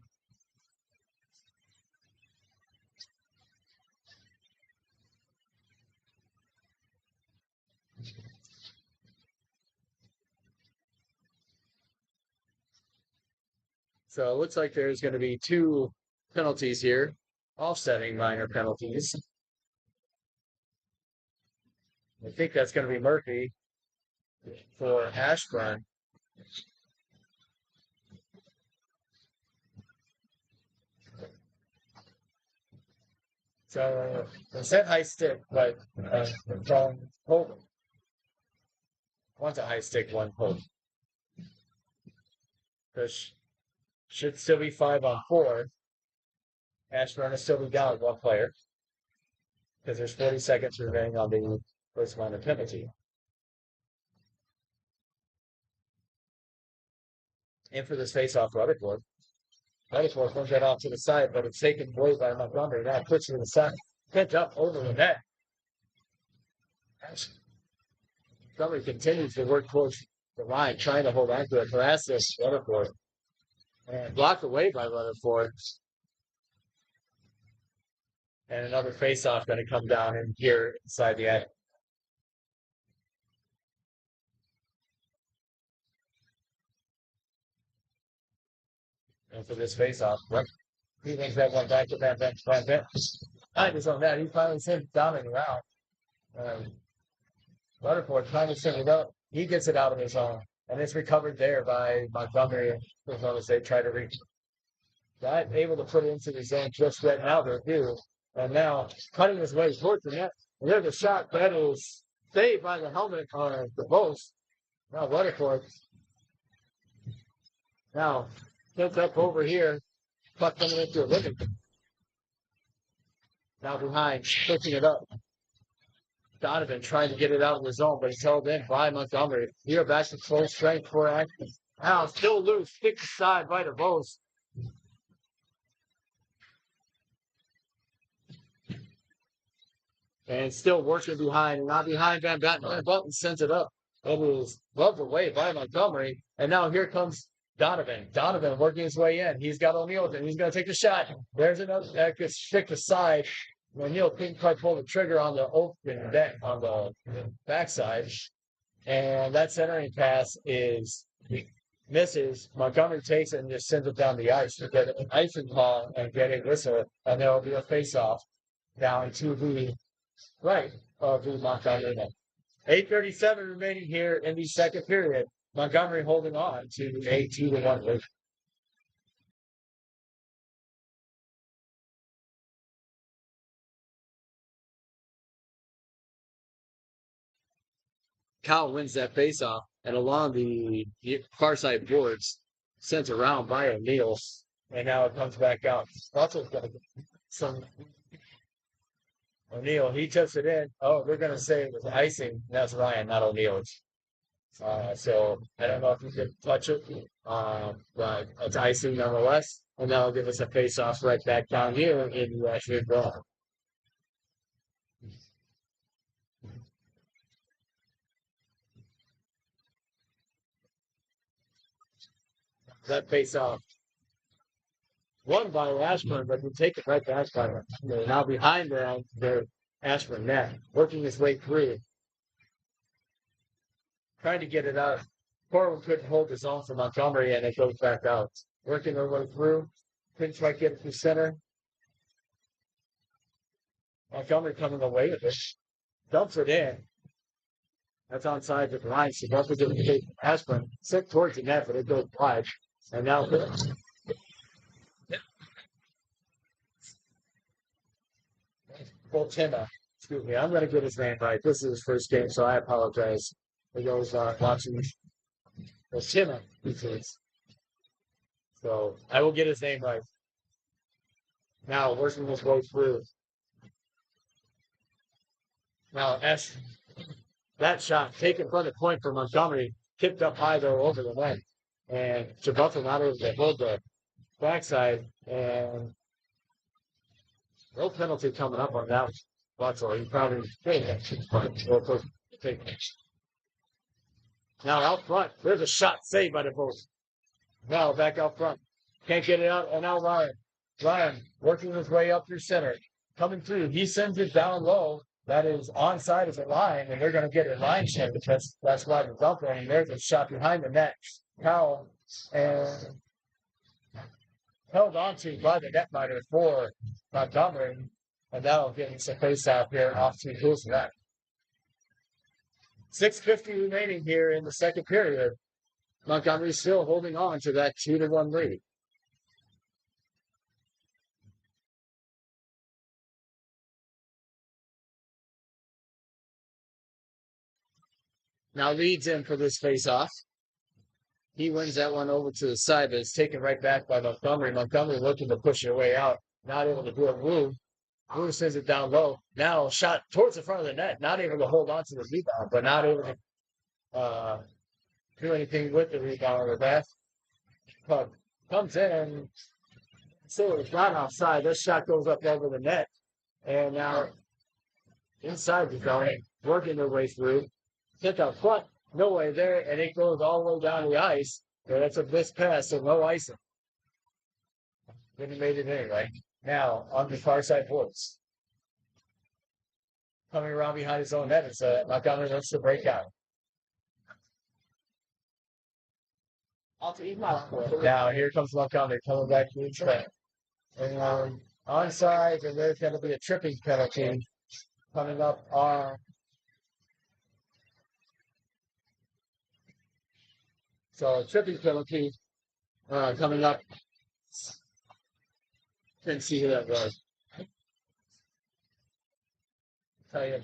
So it looks like there's going to be 2 penalties here, offsetting minor penalties. I think that's going to be Murphy for Ashburn. So they said high stick, but from Holden. One's a high stick, one Holden. Because should still be 5-on-4. Ashburn will still be down 1 player. Because there's 40 seconds remaining on the first minor penalty. And for this face-off, Rutherford. Rutherford comes right off to the side, but it's taken away by Montgomery. Now puts it to the side. Picked up over the net. Montgomery continues to work towards the line, trying to hold on to it. Harass this Rutherford. And blocked away by Rutherford. And another face-off going to come down in here inside the end. And for this face-off, he thinks that went back to Van Vent. Behind his own net, he finally sent it down and around. Rutherford trying to send it up. He gets it out of his own. And it's recovered there by Montgomery. As long as they try to reach. Not able to put it into the zone just right now, they're due. And now cutting his way towards the net. And there's a shot that is saved by the helmet on the post. Now Rutherford. Now tilt up over here. Puck coming into a limit. Now behind, picking it up. Donovan trying to get it out of the zone, but he's held in by Montgomery. Here back to full strength for action. Now still loose, kick aside by DeVos. And still working behind, and not behind Van Button sends it up. It was loved away by Montgomery. And now here comes Donovan. Donovan working his way in. He's got O'Neal, and he's going to take the shot. There's another that gets kicked aside. O'Neal couldn't quite pull the trigger on the open deck on the backside. And that centering pass misses. Montgomery takes it and just sends it down the ice to get an icing call and get a whistle. And there will be a face-off down to the right of the Montgomery net. 8:37 remaining here in the second period. Montgomery holding on to a 2-1 lead. Kyle wins that faceoff, and along the far side boards, sent around by O'Neal, and now it comes back out. Also got some O'Neal. He tips it in. Oh, they're going to say it was icing. That's Ryan, not O'Neal. So I don't know if you could touch it, but it's icing nonetheless. And that'll give us a face-off right back down here in the Ashburn. That face-off won by Ashburn, but you take it right to Ashburn. Now behind their Ashburn net, working his way through, trying to get it out. Corwin couldn't hold his own for Montgomery, and it goes back out. Working their way through, couldn't quite get it to center. Montgomery coming away with it, dumps it in. That's onside the line. So that's what they Ashburn sent towards the net, but it goes wide. And now Boltima, excuse me, I'm going to get his name right. This is his first game, so I apologize for those watching. Boltima, he says. So I will get his name right. Now working his way through. Now that shot taken from the point for Montgomery, tipped up high though over the net. And Jabuffle not able to hold the backside, and no penalty coming up on that Butler. He probably take it. Now out front, there's a shot saved by the post. Now back out front, can't get it out, and now Ryan working his way up through center, coming through. He sends it down low. That is onside of the line, and they're going to get a line check because that's why the dumper. And there's a shot behind the net. Powell and held onto by the netminder for Montgomery, and that'll get us a face out here off to who's that. 6:50 remaining here in the second period. Montgomery still holding on to that 2-1 lead. Now leads in for this face-off. He wins that one over to the side, but it's taken right back by Montgomery. Montgomery looking to push it way out. Not able to do it. Wu sends it down low. Now shot towards the front of the net. Not able to hold on to the rebound, but not able to do anything with the rebound or that. Puck comes in. So it's not offside. This shot goes up over the net. And now inside the zone, working their way through. Hit out front. No way there, and it goes all the way down the ice. So that's a missed pass, so no icing. Then he made it anyway. Now, on the far side boards. Coming around behind his own net, it's Montgomery wants to break out. Now, here comes Montgomery coming back to the track. And onside, and there's going to be a tripping penalty coming up on. So, tripping penalty coming up. Can't see who that was. Tell you.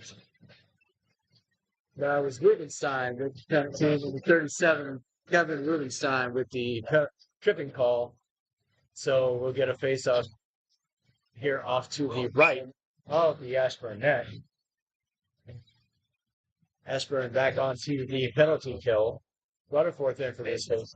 That was Rubenstein, the penalty, number 37, Kevin Rubenstein with the tripping call. So we'll get a face-off here off to the right of the Ashburn net. Ashburn back onto the penalty kill. Rutherford in for this face.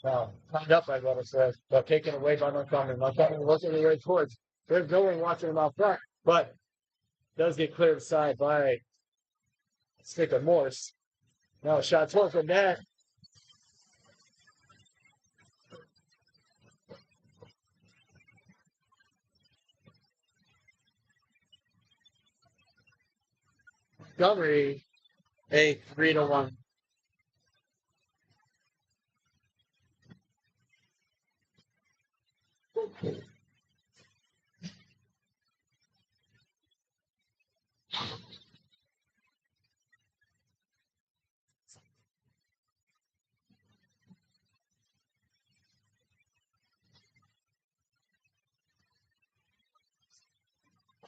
Now, timed up by Rutherford, but taken away by Montgomery. Montgomery working the way towards. There's no one watching him out front, but does get cleared aside by Stick of Morse. Now a shot towards the net. Montgomery, a 3-1.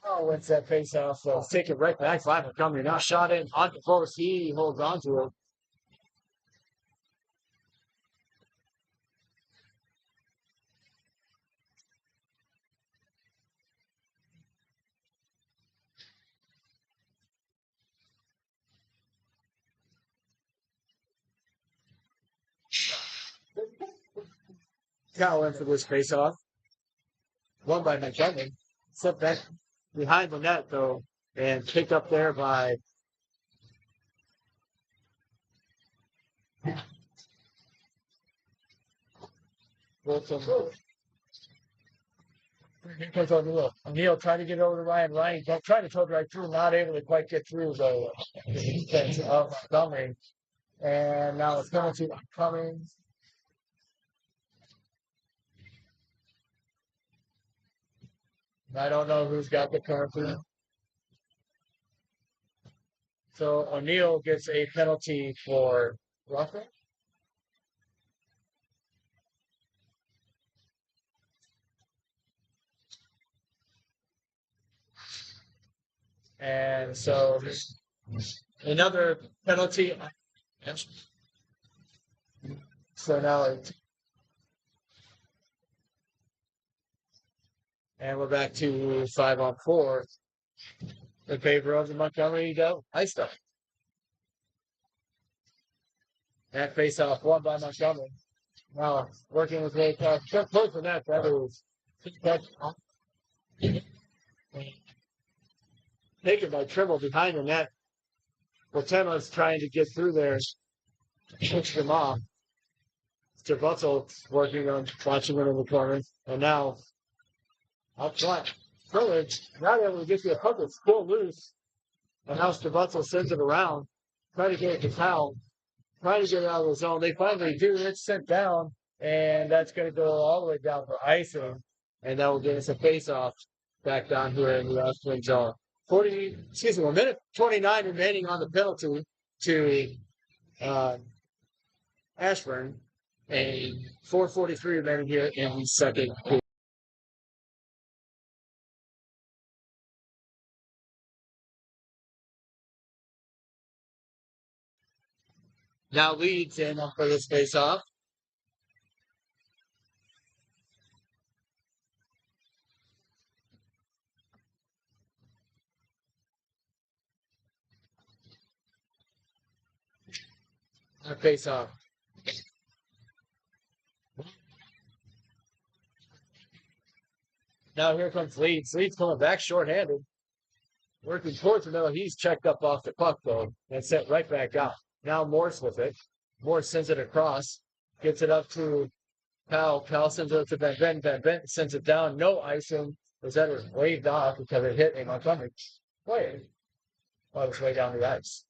Oh, wins that face off. So take it right back by Montgomery. Now shot in on the post. He holds on to it. Cowan for this face off. Won by Montgomery. Set back behind the net, though, and picked up there by Wilson. Here comes O'Neill. O'Neill trying to get over to Ryan. Ryan trying to throw right through, not able to quite get through the defense of Montgomery. And now it's penalty coming. I don't know who's got the penalty. So O'Neill gets a penalty for Rockville. And so another penalty. So now it's, and we're back to 5-on-4 in favor of the Montgomery Ice Stuff. That face off won by Montgomery. Now working with Ray Clark. Just close to that. That is taken by Trimble behind the net. Watema's trying to get through there. Push them off. Mr. Butzel working on watching it in the corner. And now up front. Pillage not able to get the puck. It's still loose. And now Mr. Butzel sends it around. Trying to get it to Powell. Trying to get it out of the zone. They finally do. It's sent down. And that's going to go all the way down for icing. And that will give us a face-off back down here in the Ashburn zone. 1 minute 29 remaining on the penalty to Ashburn. And 4:43 remaining here in the second quarter. Now leads in for this face-off. Face-off. Now here comes Leeds. Leeds coming back shorthanded. Working towards the middle. He's checked up off the puck, though, and sent right back out. Now Morse with it. Morse sends it across. Gets it up to Powell. Powell sends it to Ben Ben. Ben Ben sends it down. No icing. Was that was waved off because it hit a Montgomery player. Well, it was way down the ice.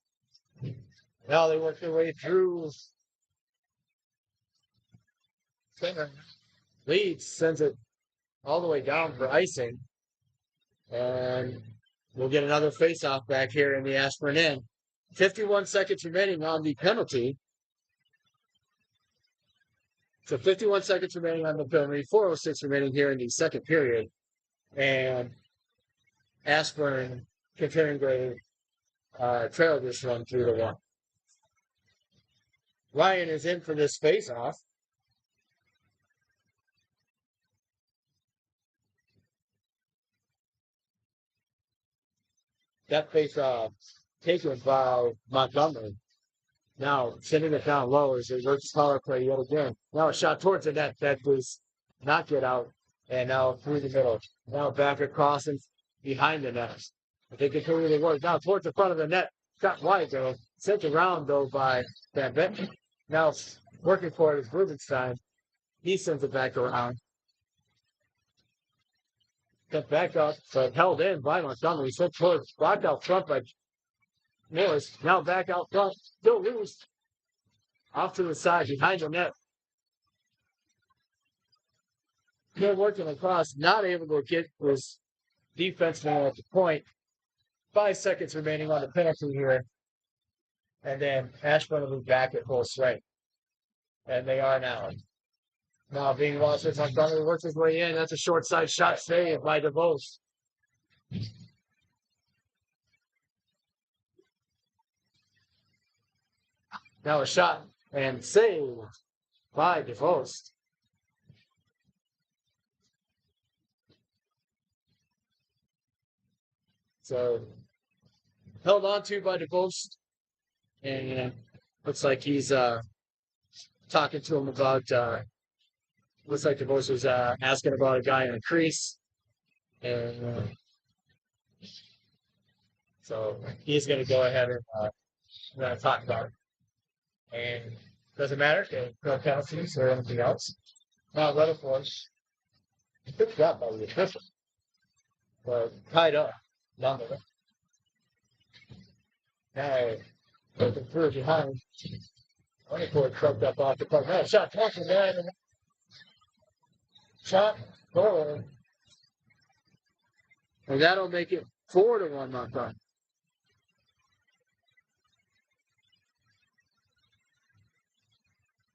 Now they work their way through. Leeds sends it all the way down for icing. And we'll get another face-off back here in the Ashburn end. 51 seconds remaining on the penalty. So 51 seconds remaining on the penalty. 4:06 remaining here in the second period. And Ashburn continuing to trail this run 3-1. Ryan is in for this face-off. That face taken by Montgomery. Now sending it down low as it works power play yet again. Now a shot towards the net that does not get out. And now through the middle. Now back across and behind the net. They continue to work now towards the front of the net. Shot wide though. Sent around though by Van Betten. Now working for it is Rubenstein. He sends it back around. Got back up, but held in by Montgomery. Sent towards, blocked out front by Morris. Now back out front. Still loose. Off to the side, behind the net. Still working across, not able to get his defenseman at the point. 5 seconds remaining on the penalty here. And then Ashburn will be back at full strength. And they are now. Now being lost as Montgomery works his way in. That's a short side shot saved by DeVos. Now a shot and saved by DeVos. So held on to by DeVos. And looks like he's talking to him about looks like DeVos was asking about a guy in a crease. And so he's going to go ahead and talk about it. And doesn't matter, no penalties or anything else. Now Rutherford picked up by the official, but tied up down the way. Now looking through behind. Rutherford trucked up off the puck. Now shot talking man. Shot forward. And that'll make it 4-1 Montgomery.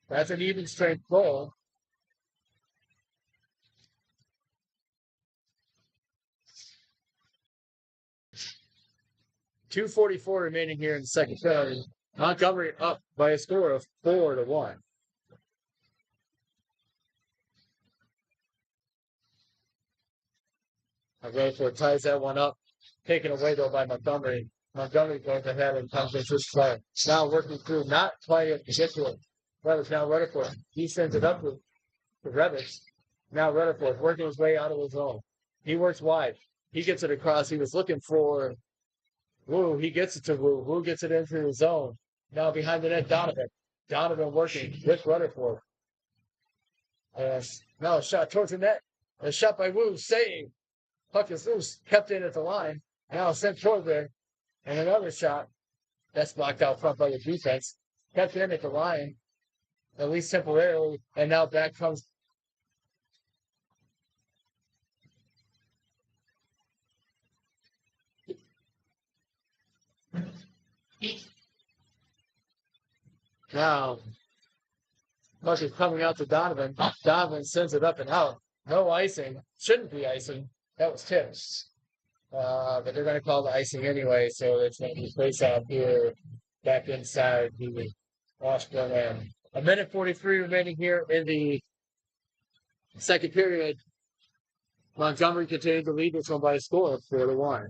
That's an even strength goal. .244 remaining here in the second period. Montgomery up by a score of 4-1. Rutherford ties that one up. Taken away though by Montgomery. Montgomery goes ahead and comes into this play. Now working through, not playing particular. Revitz now Rutherford. He sends it up to Revitz. Now Rutherford working his way out of his zone. He works wide. He gets it across. He was looking for Wu. He gets it to Wu. Wu gets it into the zone. Now behind the net, Donovan. Donovan working with Rutherford. And now a shot towards the net. A shot by Wu. Saved. Puck is loose. Kept in at the line. Now sent toward there. And another shot. That's blocked out front by the defense. Kept in at the line. At least temporarily. And now back comes. Now, puck is coming out to Donovan. Donovan sends it up and out. No icing. Shouldn't be icing. That was tips. But they're going to call the icing anyway, so it's going to be face out here back inside the Ashburn end. 1:43 remaining here in the second period. Montgomery continued to lead this one by a score of 4-1.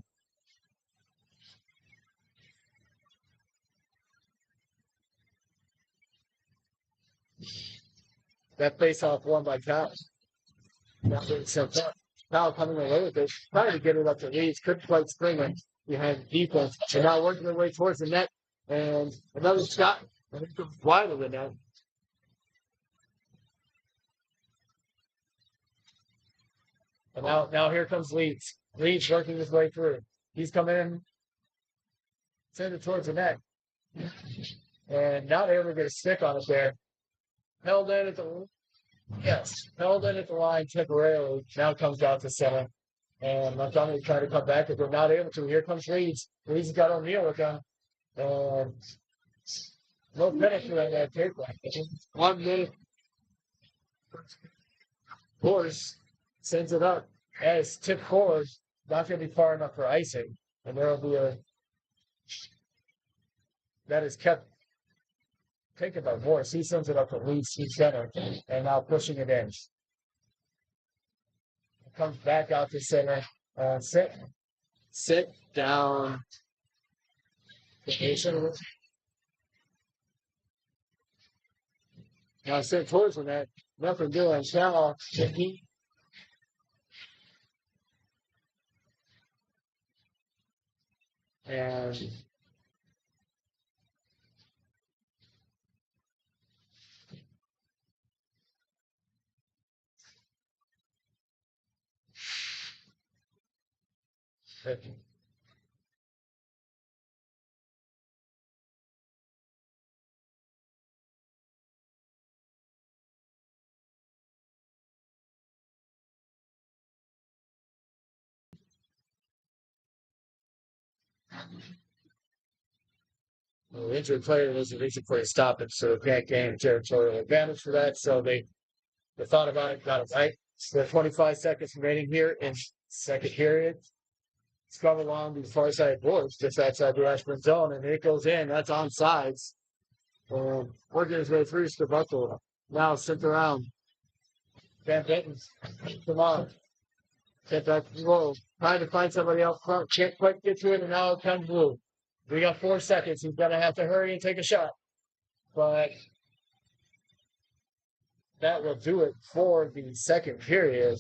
That face-off won by Cal. Cal coming away with it, trying to get it up to Leeds, couldn't quite spring it behind the defense. And now working their way towards the net. And another shot, and it goes wide of the net. And now here comes Leeds. Leeds working his way through. He's coming in, send it towards the net. And not able to get a stick on it there. Held in at the line temporarily. Now comes out to center. And Montgomery trying to come back, but they're not able to. Here comes Leeds. Leeds has got O'Neill with them. And no penalty on that takeaway. 1 minute. Force sends it up. As tip forward, not going to be far enough for icing. And there will be that is kept taken by Morris. He sends it up to Leeds to center. And now pushing it in. It comes back out to center. sit down. Now sit towards the net. Nothing doing. Now, and the injured player was the reason for a stoppage, so they can't gain territorial advantage for that. So they thought about it, got it right. So 25 seconds remaining here in second period. It's coming along the far side boards, just outside the Ashburn zone, and it goes in. That's on sides. And working his way through to Buckle. Now sent around. Van Benton's come on. Sent back low. Trying to find somebody else front. Can't quite get to it, and now it comes blue. We got 4 seconds. He's gonna have to hurry and take a shot. But that will do it for the second period.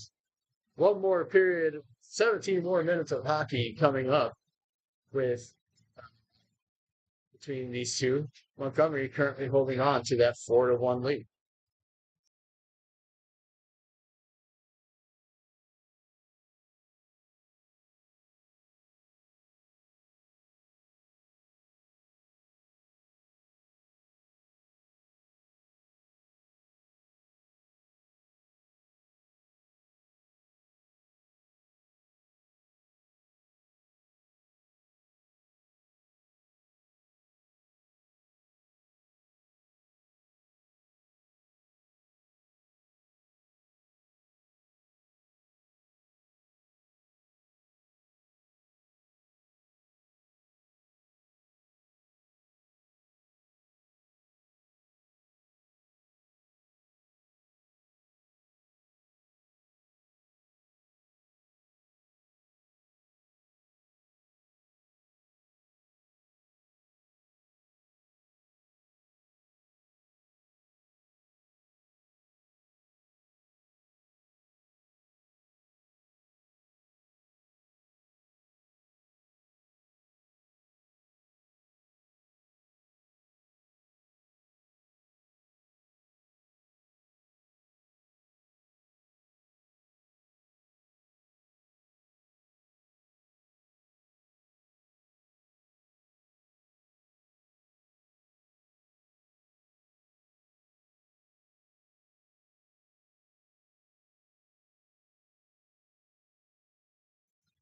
One more period, 17 more minutes of hockey coming up with between these two. Montgomery currently holding on to that 4-1 lead.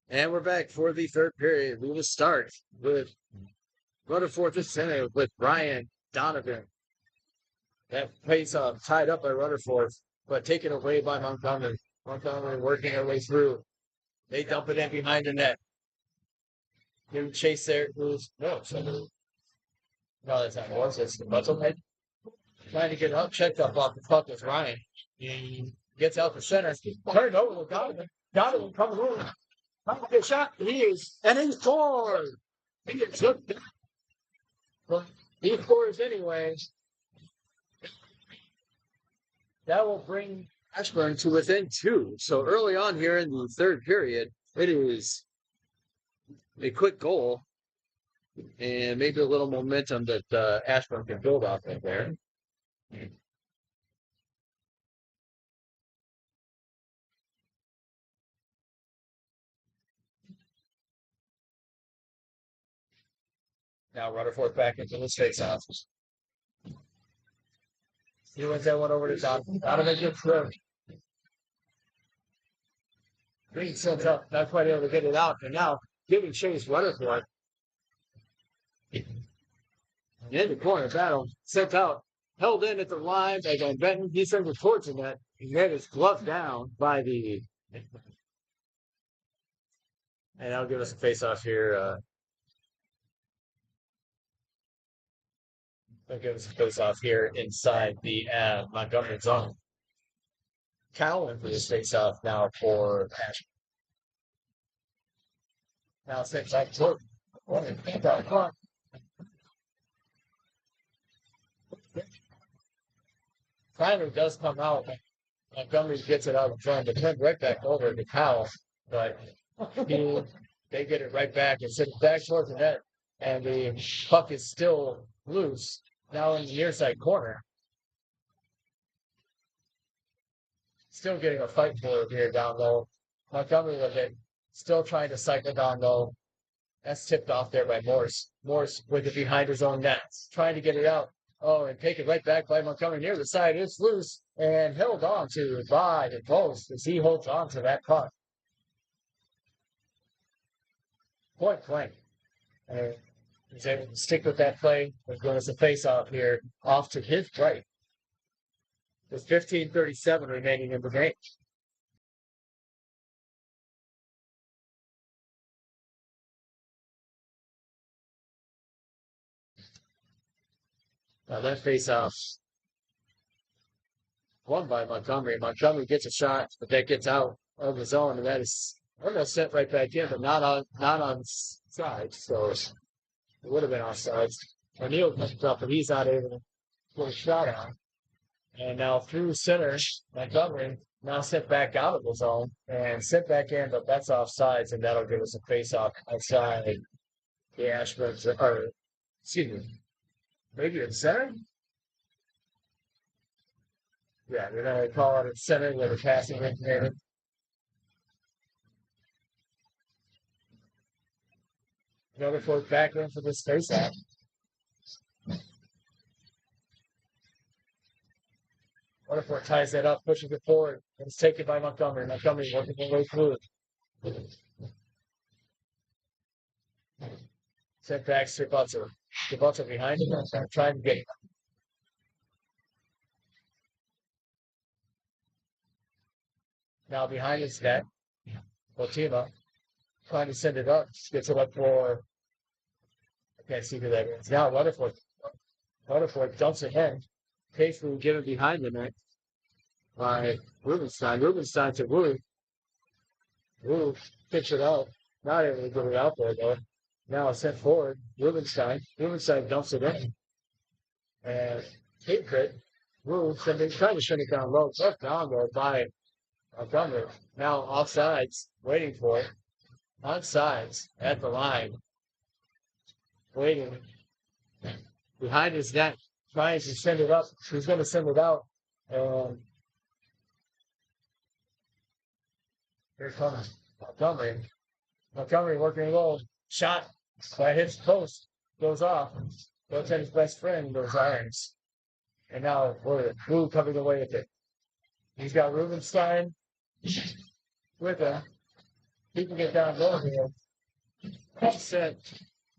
And we're back for the third period. We will start with Rutherford this center with Brian Donovan. That pace tied up by Rutherford, but taken away by Montgomery. Montgomery working their way through. They dump it in behind the net. New chase there. Who's no, no, that's not was. It's the Buttle head. Trying to get up, checked up off the puck with Ryan. He gets out the center. Turned over with Donovan. Donovan coming over. Trying to get shot. He is, and he scores. He gets hooked. Well, he scores anyway. That will bring Ashburn to within 2. So early on here in the third period, it is a quick goal and maybe a little momentum that Ashburn can build off of there. Now Rutherford back into the face-off. He wins that one over to Donovan. Donovan gets through. Green sets up, not quite able to get it out, and now giving chase Rutherford. In the corner battle, sent out, held in at the line by Van Benton. He sends it towards the net. He had his glove down by the. And that'll give us a face-off here. That'll give us a face-off here inside the Montgomery zone. Cowan for this face-off now for Ashburn. Now sent back toward that front. Finally does come out. Montgomery gets it out in front, but turned right back over to Powell. But they get it right back and send it back towards the net. And the puck is still loose. Now in the near side corner. Still getting a fight for it here down low. Montgomery with it. Still trying to cycle down low. That's tipped off there by Morse. Morse with it behind his own net. Trying to get it out. Oh, and take it right back by Montgomery near the side. It's loose and held on to by the post as he holds on to that puck. Point blank. And he's able to stick with that play. As well as a face-off here off to his right. With 15:37 remaining in the game. Now that face-off won by Montgomery. Montgomery gets a shot, but that gets out of the zone, and that is almost sent right back in, but not on side. So it would have been offside. O'Neill comes up, but he's not able to put a shot on. And now through center, Montgomery now sent back out of the zone and sent back in, but that's offsides, and that'll give us a face-off outside the Ashburn, or excuse me, maybe it's center? Yeah, they're going to call it at center where the passing originated. Another fourth back in for this face-off. Waterford ties that up, pushes it forward, and it's taken by Montgomery. Montgomery working their way through it. Sent back to Butler. The Butler behind him, trying to get it. Now behind his net, Botima trying to send it up. Gets it up for, I can't see who that is. Now Waterford. Waterford dumps it in. Paisley given behind the net by Rubenstein. Rubenstein to Wu. Wu picks it out. Not able to get it out there, though. Now it's sent forward. Rubenstein. Rubenstein dumps it in. And hit crit. Wu trying to send it down low. Left down there by Montgomery. Now offsides. Waiting for it. Onside at the line. Waiting. Behind his net. Trying to send it up. He's going to send it out. And here comes Montgomery. Montgomery working low. Shot by his post. Goes off. Goes at his best friend. Those irons. And now Blue coming away with it. He's got Rubenstein with him. He can get down low here. Set.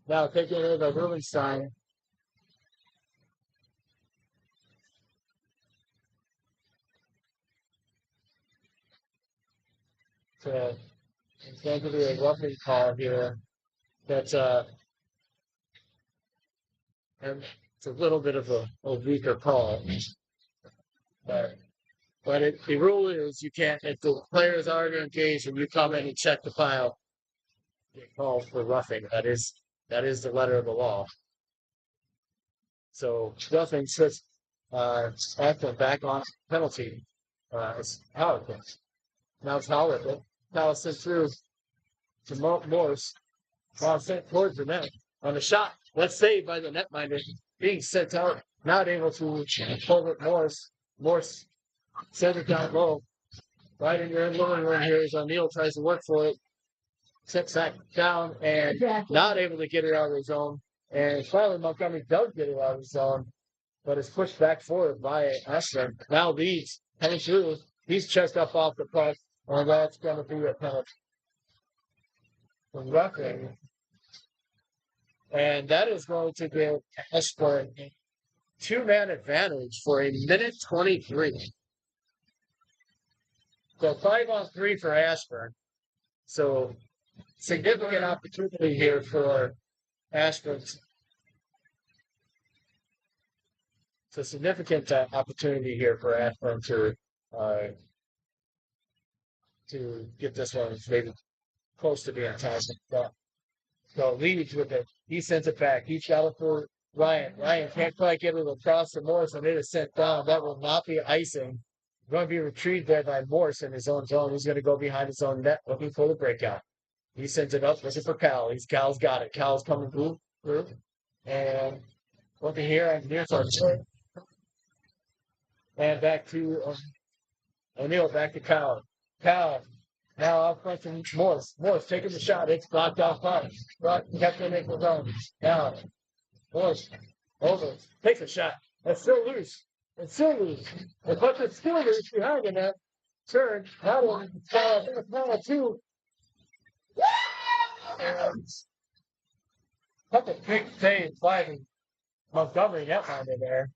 Now taking it over by Rubenstein. It's going to be a roughing call here. That's and it's a little bit of a weaker call. But the rule is you can't, if the players are engaged and you come in and check the file, you call for roughing. That is the letter of the law. So roughing sits after back on penalty. It's Howard. Now it's Howard. Now it's sent through to Morse. Now sent towards the net. On the shot, that's saved by the netminder. Being sent out, not able to hold it Morse. Morse sent it down low. Right in your living room here as O'Neill tries to work for it. Sets that down and not able to get it out of the zone. And finally Montgomery does get it out of the zone, but it's pushed back forward by Ashburn. Now leads, heading through. He's chest up off the puck, and that's going to be a penalty. From roughing. And that is going to give Ashburn a two-man advantage for a minute 23. So 5-on-3 for Ashburn. So significant opportunity here for Ashburn. It's a significant opportunity here for Ashburn to get this one maybe close to being tied. So leads with it. He sends it back. He's got it for Ryan. Ryan can't quite get it across to Morris, and it is sent down. That will not be icing. Going to be retrieved there by Morris in his own zone. He's going to go behind his own net looking for the breakout. He sends it up, looking for Cal. Cal's got it. Cal's coming through. And looking here, and here's our play. And back to O'Neal, back to Cal. Cal now out front from Morris. Morris taking the shot. It's blocked off front. Kept in his own. Now, Morris over. Takes a shot. That's still loose. It's still loose. The puck is still loose behind the net. Turn. That one. Foul two. And puck a big save by Montgomery netminder there.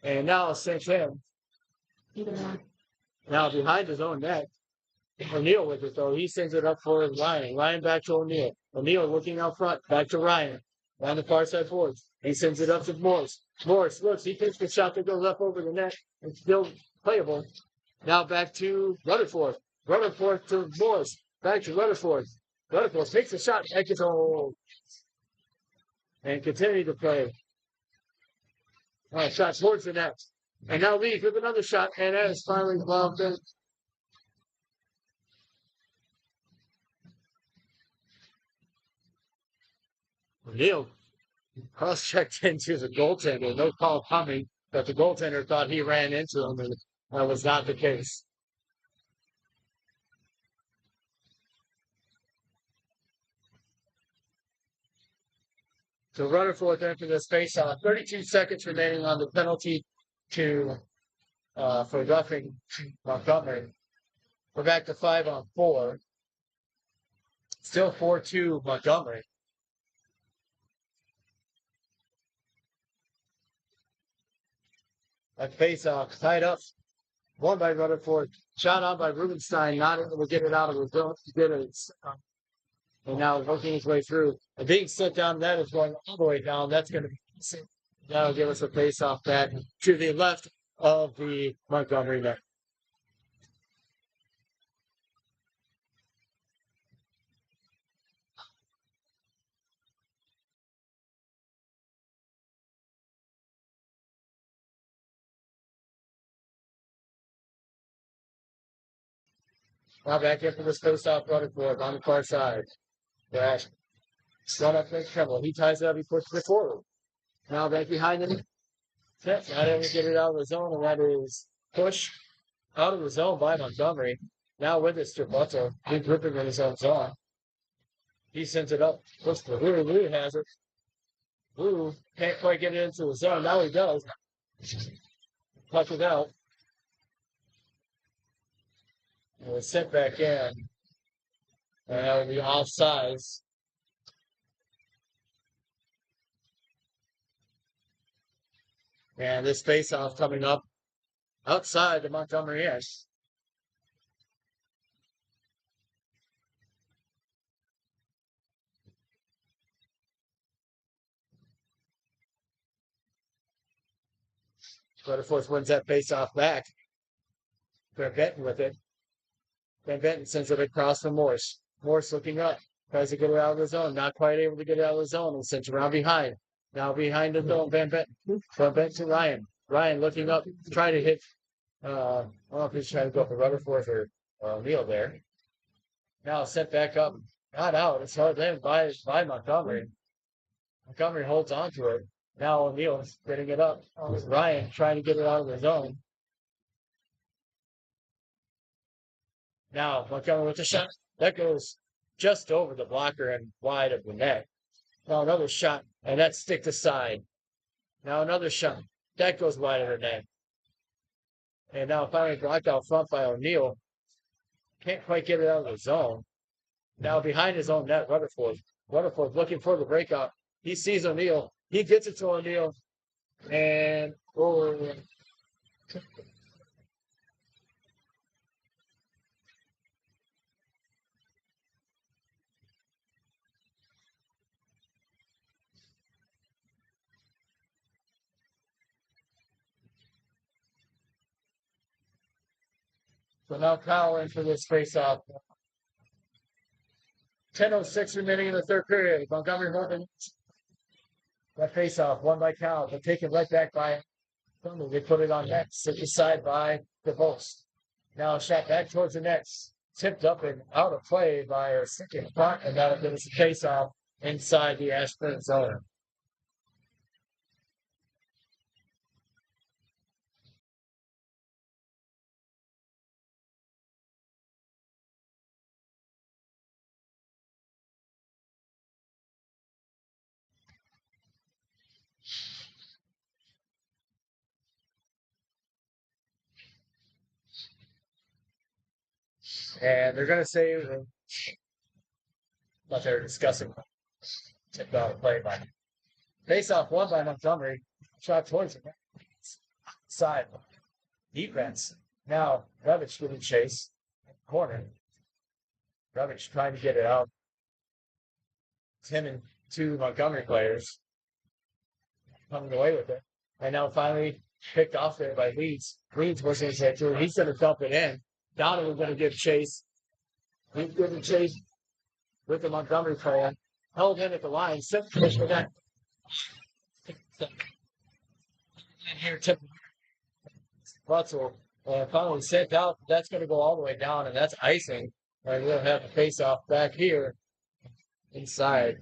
And now since him. Now behind his own net. O'Neal with it though. He sends it up for Ryan. Ryan back to O'Neal. O'Neal looking out front. Back to Ryan. On the far side forwards. He sends it up to Morris. Morris looks. He takes the shot that goes up over the net. It's still playable. Now back to Rutherford. Rutherford to Morris. Back to Rutherford. Rutherford takes the shot. Back is home. And continue to play. Shot towards the net. And now leads with another shot. And that is finally blocked in. O'Neal cross-checked into the goaltender. No call coming, but the goaltender thought he ran into him, and that was not the case. So Rutherford then for this face-off. 32 seconds remaining on the penalty for roughing Montgomery. We're back to 5-on-4. Still 4-2 Montgomery. That face-off tied up. Won by Rutherford. Shot on by Rubenstein. Not able to get it out of the zone. Did it. And now working his way through. And being set down, that is going all the way down. That's going to be. That'll give us a face-off back to the left of the Montgomery net. Now back in for this face-off Rutherford on the far side. Rash. Run up against Tremble. He ties it up. He pushes it forward. Now back behind him. Not able to get it out of the zone, and that is pushed out of the zone by Montgomery. Now with it, Strabuzzo. Big gripping in his own zone. He sends it up. Looks for Lou. Lou has it. Lou can't quite get it into the zone. Now he does. Puck it out. And it's sent back in. And that will be offsides. And this face-off coming up outside the Montgomery end. Rutherford wins that face-off back. Van Benton with it. Van Benton sends it across for Morse. Morse looking up. Tries to get it out of the zone. Not quite able to get it out of the zone. And sends it around behind. Now behind the zone, Van Benton. Van Benton to Ryan. Ryan looking up. Trying to hit. I don't know if he's trying to go for Rutherford or O'Neal there. Now sent back up. Not out. It's hard then by Montgomery. Montgomery holds on to it. Now O'Neal's getting it up. Ryan trying to get it out of the zone. Now Montgomery with the shot. That goes just over the blocker and wide of the net. Now another shot, and that's stick to side. Now another shot. That goes wide of the net. And now finally blocked out front by O'Neal. Can't quite get it out of the zone. Now behind his own net, Rutherford. Rutherford looking for the breakout. He sees O'Neal. He gets it to O'Neal. And so now Kyle in for this face-off. 10:06 remaining in the third period. Montgomery holding that face-off, won by Cal, but taken right back by Montgomery. They put it on net, set aside by DeVos. Now shot back towards the net, tipped up and out of play by a second front, and that'll give us a face-off inside the Ashburn zone. And they're going to say what they're discussing. Tipped out of play by face-off won by Montgomery. Shot towards the side. Defense. Now, Revich getting chase. Corner. Revich trying to get it out. It's him and two Montgomery players coming away with it. And now finally picked off there by Leeds. Leeds was in there too. He's going to dump it in. Donovan's going to give chase. He's giving chase with the Montgomery player. Held in at the line. Set finish for that. And here, tip. Russell. Finally sent out. That's going to go all the way down, and that's icing. And we'll have a face-off back here inside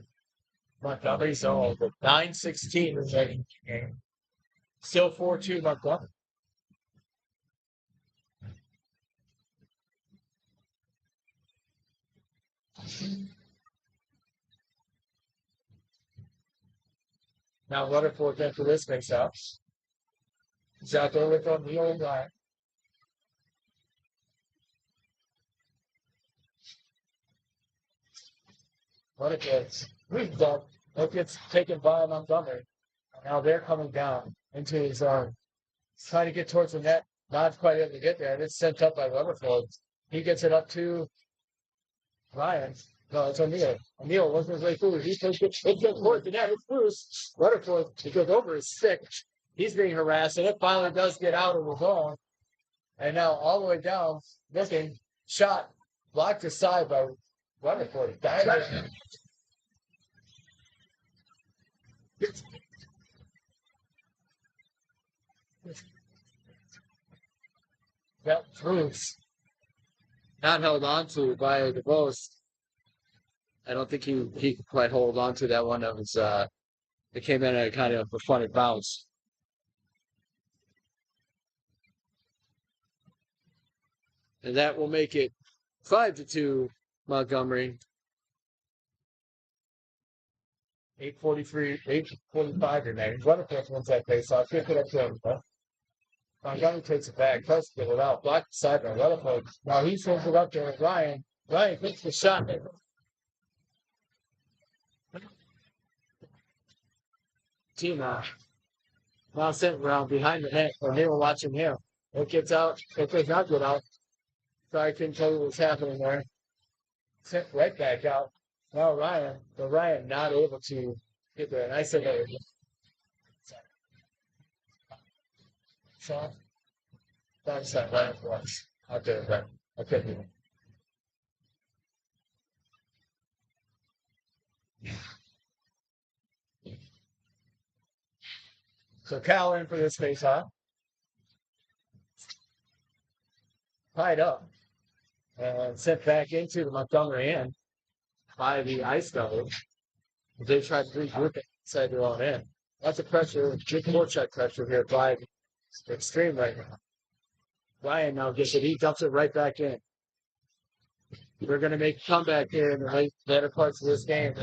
Montgomery zone. The 9:16 remaining game. Still 4-2 Montgomery. Now Rutherford then for this face-off. He's out there with the old guy. What it gets. It gets taken by Montgomery. Now they're coming down into his zone. He's trying to get towards the net. Not quite able to get there. And it's sent up by Rutherford. He gets it up to Ryan. No, it's O'Neill. O'Neill wasn't very through. He takes it towards the net. It's loose. Rutherford, he goes over his stick. He's being harassed, and it finally does get out of the zone. And now all the way down, looking, shot, blocked aside by Rutherford. That proves not held on to by DeVos. I don't think he could quite hold on to that one. It was it came in at a kind of a funny bounce. And that will make it 5-2 Montgomery. 8:45 remaining. Rutherford wins that face off. Pick it up to him. Montgomery takes it back. Tries to get it out. Blocked side by Rutherford. Now he sends it up to Ryan. Ryan takes the shot. Team now sent around behind the net, and they were watching him. It gets out. It does not get out. Sorry, I couldn't tell you what's happening there. Sent right back out. Now Ryan not able to get there. And I said that. So that's that Ryan was out there, but I couldn't. So Cal in for this face off. Tied up and sent back into the Montgomery end by the ice double. They tried to regroup it inside their own end. Lots of pressure, big forecheck pressure here by Xtreme right now. Ryan now gets it. He dumps it right back in. We're going to make a comeback here in the later parts of this game.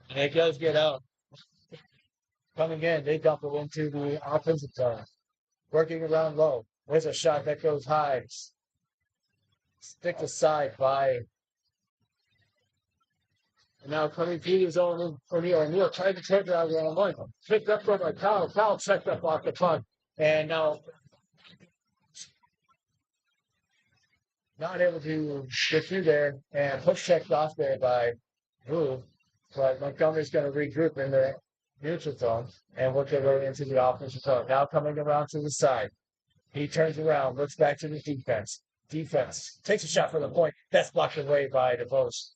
And it does get out. Coming in, they dump it into the offensive zone. Working around low. There's a shot that goes high. Stick aside by. And now coming through the zone, O'Neill. O'Neill tried to take it out of the line. Picked up from a Powell. Powell checked up off the puck. And now not able to get through there. And push checked off there by Blue. But Montgomery's going to regroup in the neutral zone and work their way into the offensive zone. Now coming around to the side. He turns around, looks back to the defense. defense. Takes a shot for the point. That's blocked away by DeVos.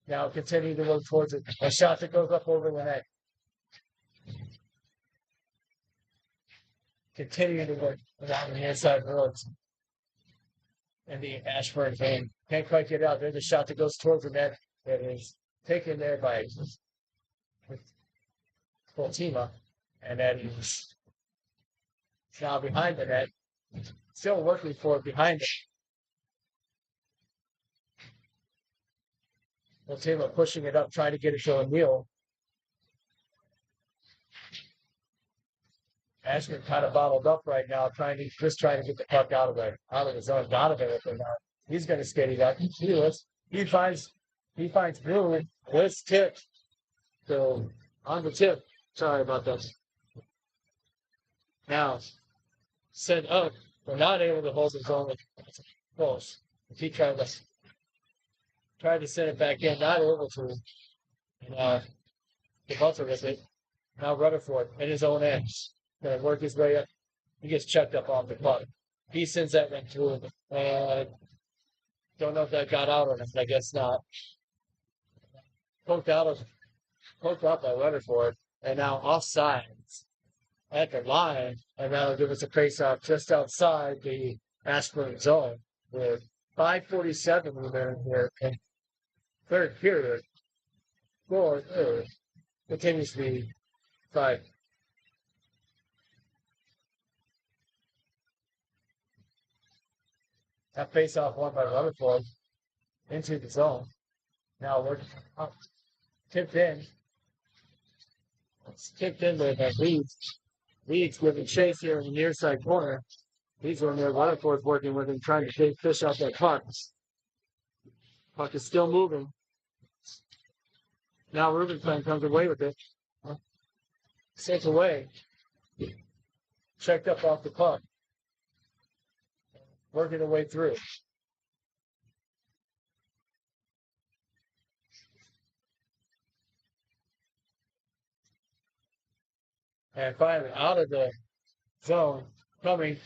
Now continuing to work towards it. A shot that goes up over the net. Continuing to work around the inside roads. And the Ashburn game can't quite get out. There's a shot that goes towards the net. That is taken there by Ultima. And that is now behind the net. Still working for it behind it. Ultima pushing it up, trying to get it to O'Neal. Ashburn kind of bottled up right now, trying to get the puck out of the zone. Donovan if they're not. He's going to skate it out. He finds Blue. Blitz tip. So on the tip. Sorry about that. Now set up. We're not able to hold the zone with close. He tried to send it back in, not able to. And the Butler with it. Now Rutherford in his own end. Gonna work his way up. He gets checked up off the puck. He sends that one through. Don't know if that got out or not. I guess not. Poked out by Rutherford. And now offside at the line. And that'll give us a face-off just outside the Ashburn zone with 5:47 remaining here in third period. Score third continues to be 5. That face-off won by Rutherford into the zone. Now we're tipped in. It's tipped in with Leeds. Leeds giving chase here in the near side corner. These are there. Rutherford's working with him, trying to fish out that puck. Puck is still moving. Now Rubenstein comes away with it. Sent away. Checked up off the puck. Working their way through. And finally, out of the zone, coming,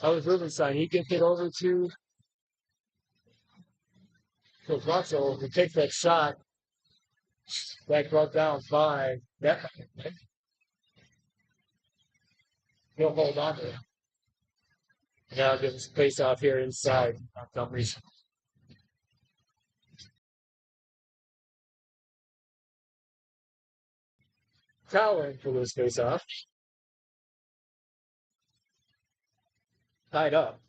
out of Rubenstein, he gets it over to Russell to take that shot. That brought down by that. He'll hold on to it. Now gives us face off here inside Montgomery's. Cowling for this face off. Tied up.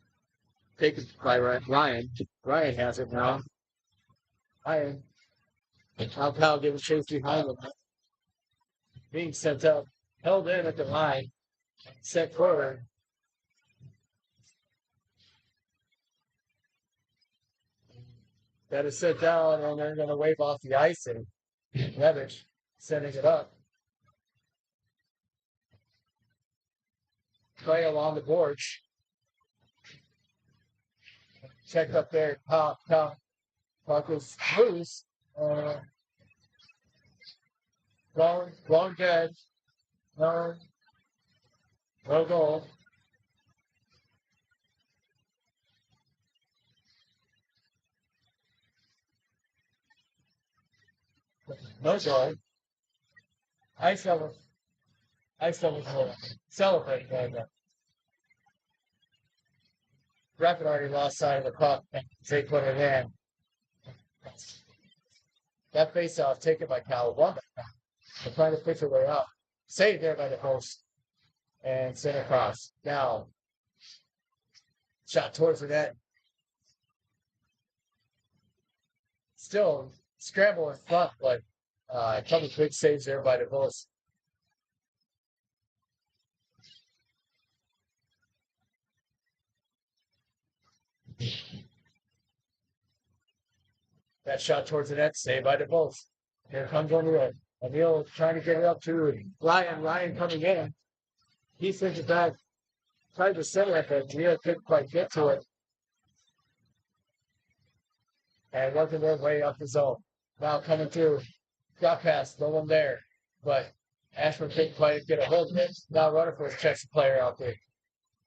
Taken by Ryan. Ryan has it now. Ryan. Now Powell gives chase behind him. Being sent up. Held in at the line. Set forward. That is set down, and they're going to wave off the ice, and Levitch sending it up. Play along the boards. Check up there. Puck is loose. Long dead. No goal. No goal. Ice level. Celebrate. Rapid already lost sight of the puck. They put it in. That face-off taken by Cal. They're trying to fix their way up. Saved there by the host. And sent across. Now, shot towards the net. Still scramble in front, but a couple of quick saves there by the host. That shot towards the net, saved by the Bulls. Here comes O'Neal. O'Neal trying to get it up to Ryan. Ryan coming in. He sends it back. Tried to center it, but O'Neal couldn't quite get to it. And working their way up the zone. Now coming through. Got past, no one there. But Ashburn couldn't quite get a hold of it. Now Rutherford checks the player out there.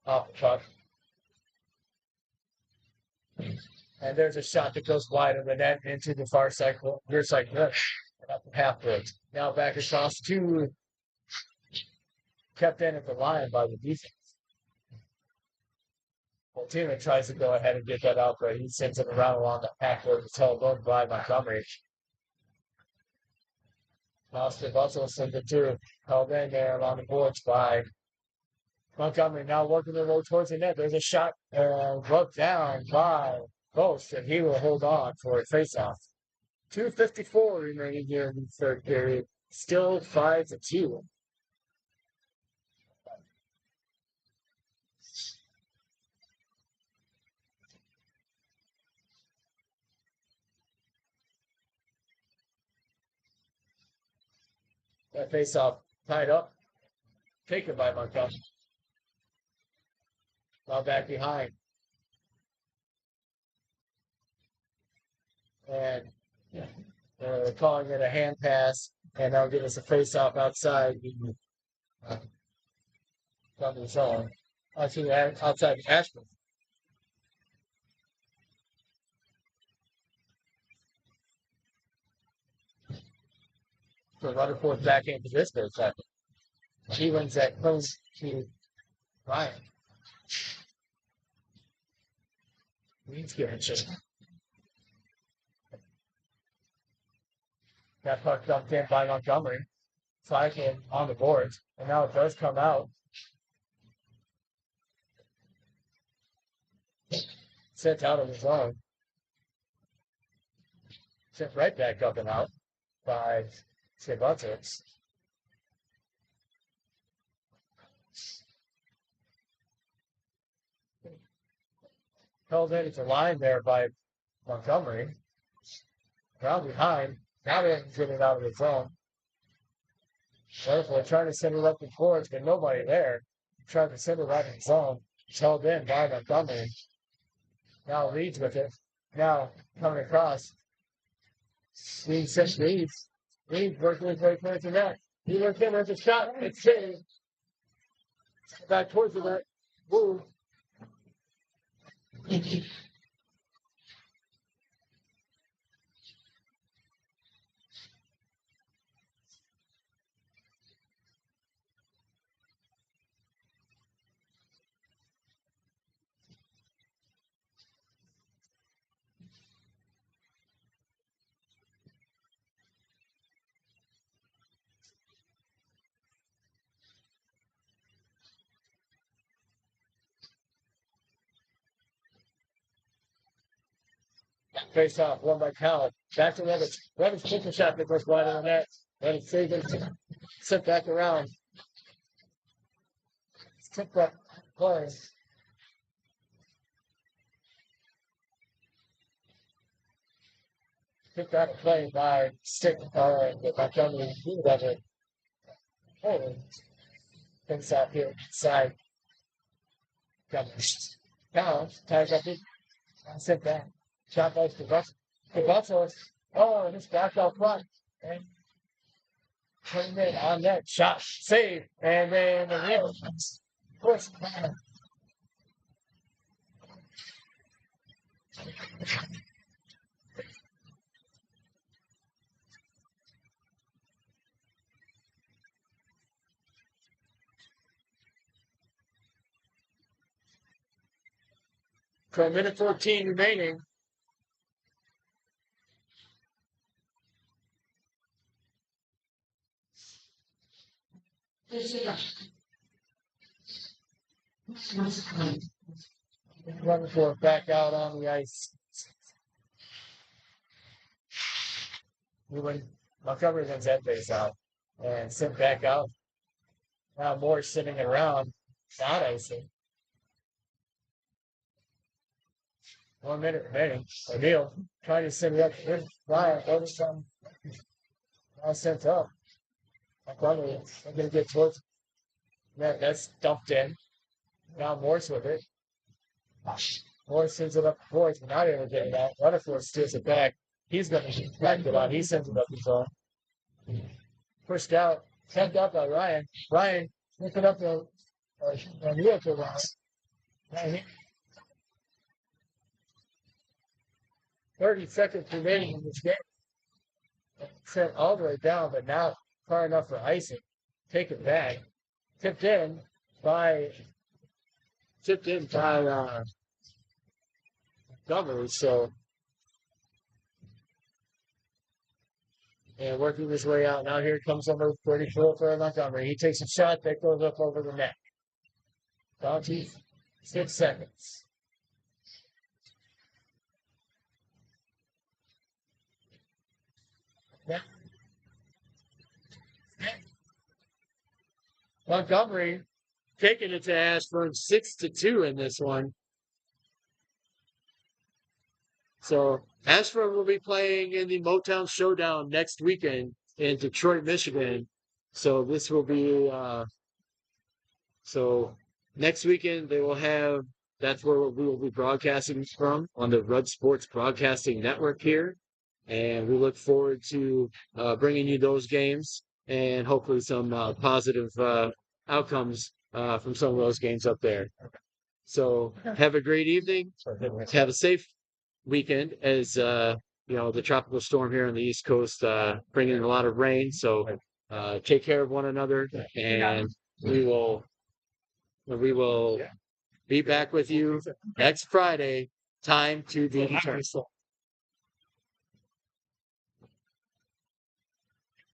off the puck. And there's a shot that goes wide of the net into the far cycle, rear cycle, up the half court. Now back across to kept in at the line by the defense. Tina tries to go ahead and get that out, but he sends it around along the half court. It's held over by Montgomery. Master Russell sends it to held in there along the boards by Montgomery. Now working their way towards the net. There's a shot rubbed down by Bosch, and he will hold on for a faceoff. 2:54 remaining here in the third period. Still 5-2. That faceoff tied up, taken by Montgomery. Now back behind. And calling it a hand pass, and they'll give us a face-off outside from the zone. Actually, outside Ashburn. So Rutherford back into this face-off. He wins that close to Ryan. He's giving shit. That puck dumped in by Montgomery. Cycling on the boards. And now it does come out. Sent out of the zone. Sent right back up and out by Sebastians. Held in at the line there by Montgomery. Ground behind. Now they haven't get it out of the zone. Therefore, trying to send it up the boards, but nobody there. Trying to send it right in the zone. It's held in by Montgomery. Now leads with it. Now coming across. Lead six leads. Leads working his way towards the net. He works in with a shot. It's saved. Back towards the net. Move. Face off, one by Cal. Back to Levis. Levis took the shot that goes wide on the net. Levis saved it. Sent back around. Took that play. Took that play by stick Montgomery. He got it. Oh, face off here inside. Cal ties up it. Sent back. Shot by Sebastians. Oh, and it's back out front. And putting it on that shot. Save. And then the real push. For a minute 14 remaining. Running for it back out on the ice. Montgomery wins that base out and sent back out. Now Moore sitting around, not icing. 1 minute remaining. O'Neill trying to send it up. Here's Ryan. Now sent up. Montgomery, I'm going to get towards that. That's dumped in. Now Morse with it. Morse sends it up the boards, but not able to get it out. Rutherford steals it back. He's going to back it on. He sends it up his own. Pushed out. Sent out by Ryan. Ryan picked it up to O'Neill to Ryan. Right. 30 seconds remaining in this game. Set all the way down, but now far enough for icing. Take it back. Tipped in by Montgomery. So, and working his way out. Now here comes number 34 for Montgomery. He takes a shot that goes up over the net. Down to 6 seconds. Yeah. Montgomery taking it to Ashburn 6-2 in this one. So Ashburn will be playing in the Motown Showdown next weekend in Detroit, Michigan. So this will be so next weekend they will have. That's where we will be broadcasting from on the Rudd Sports Broadcasting Network here, and we look forward to bringing you those games and hopefully some positive outcomes from some of those games up there. So have a great evening. Have a safe weekend as the tropical storm here on the East Coast bringing a lot of rain. So take care of one another, and we will be back with you next Friday. Time to be determined.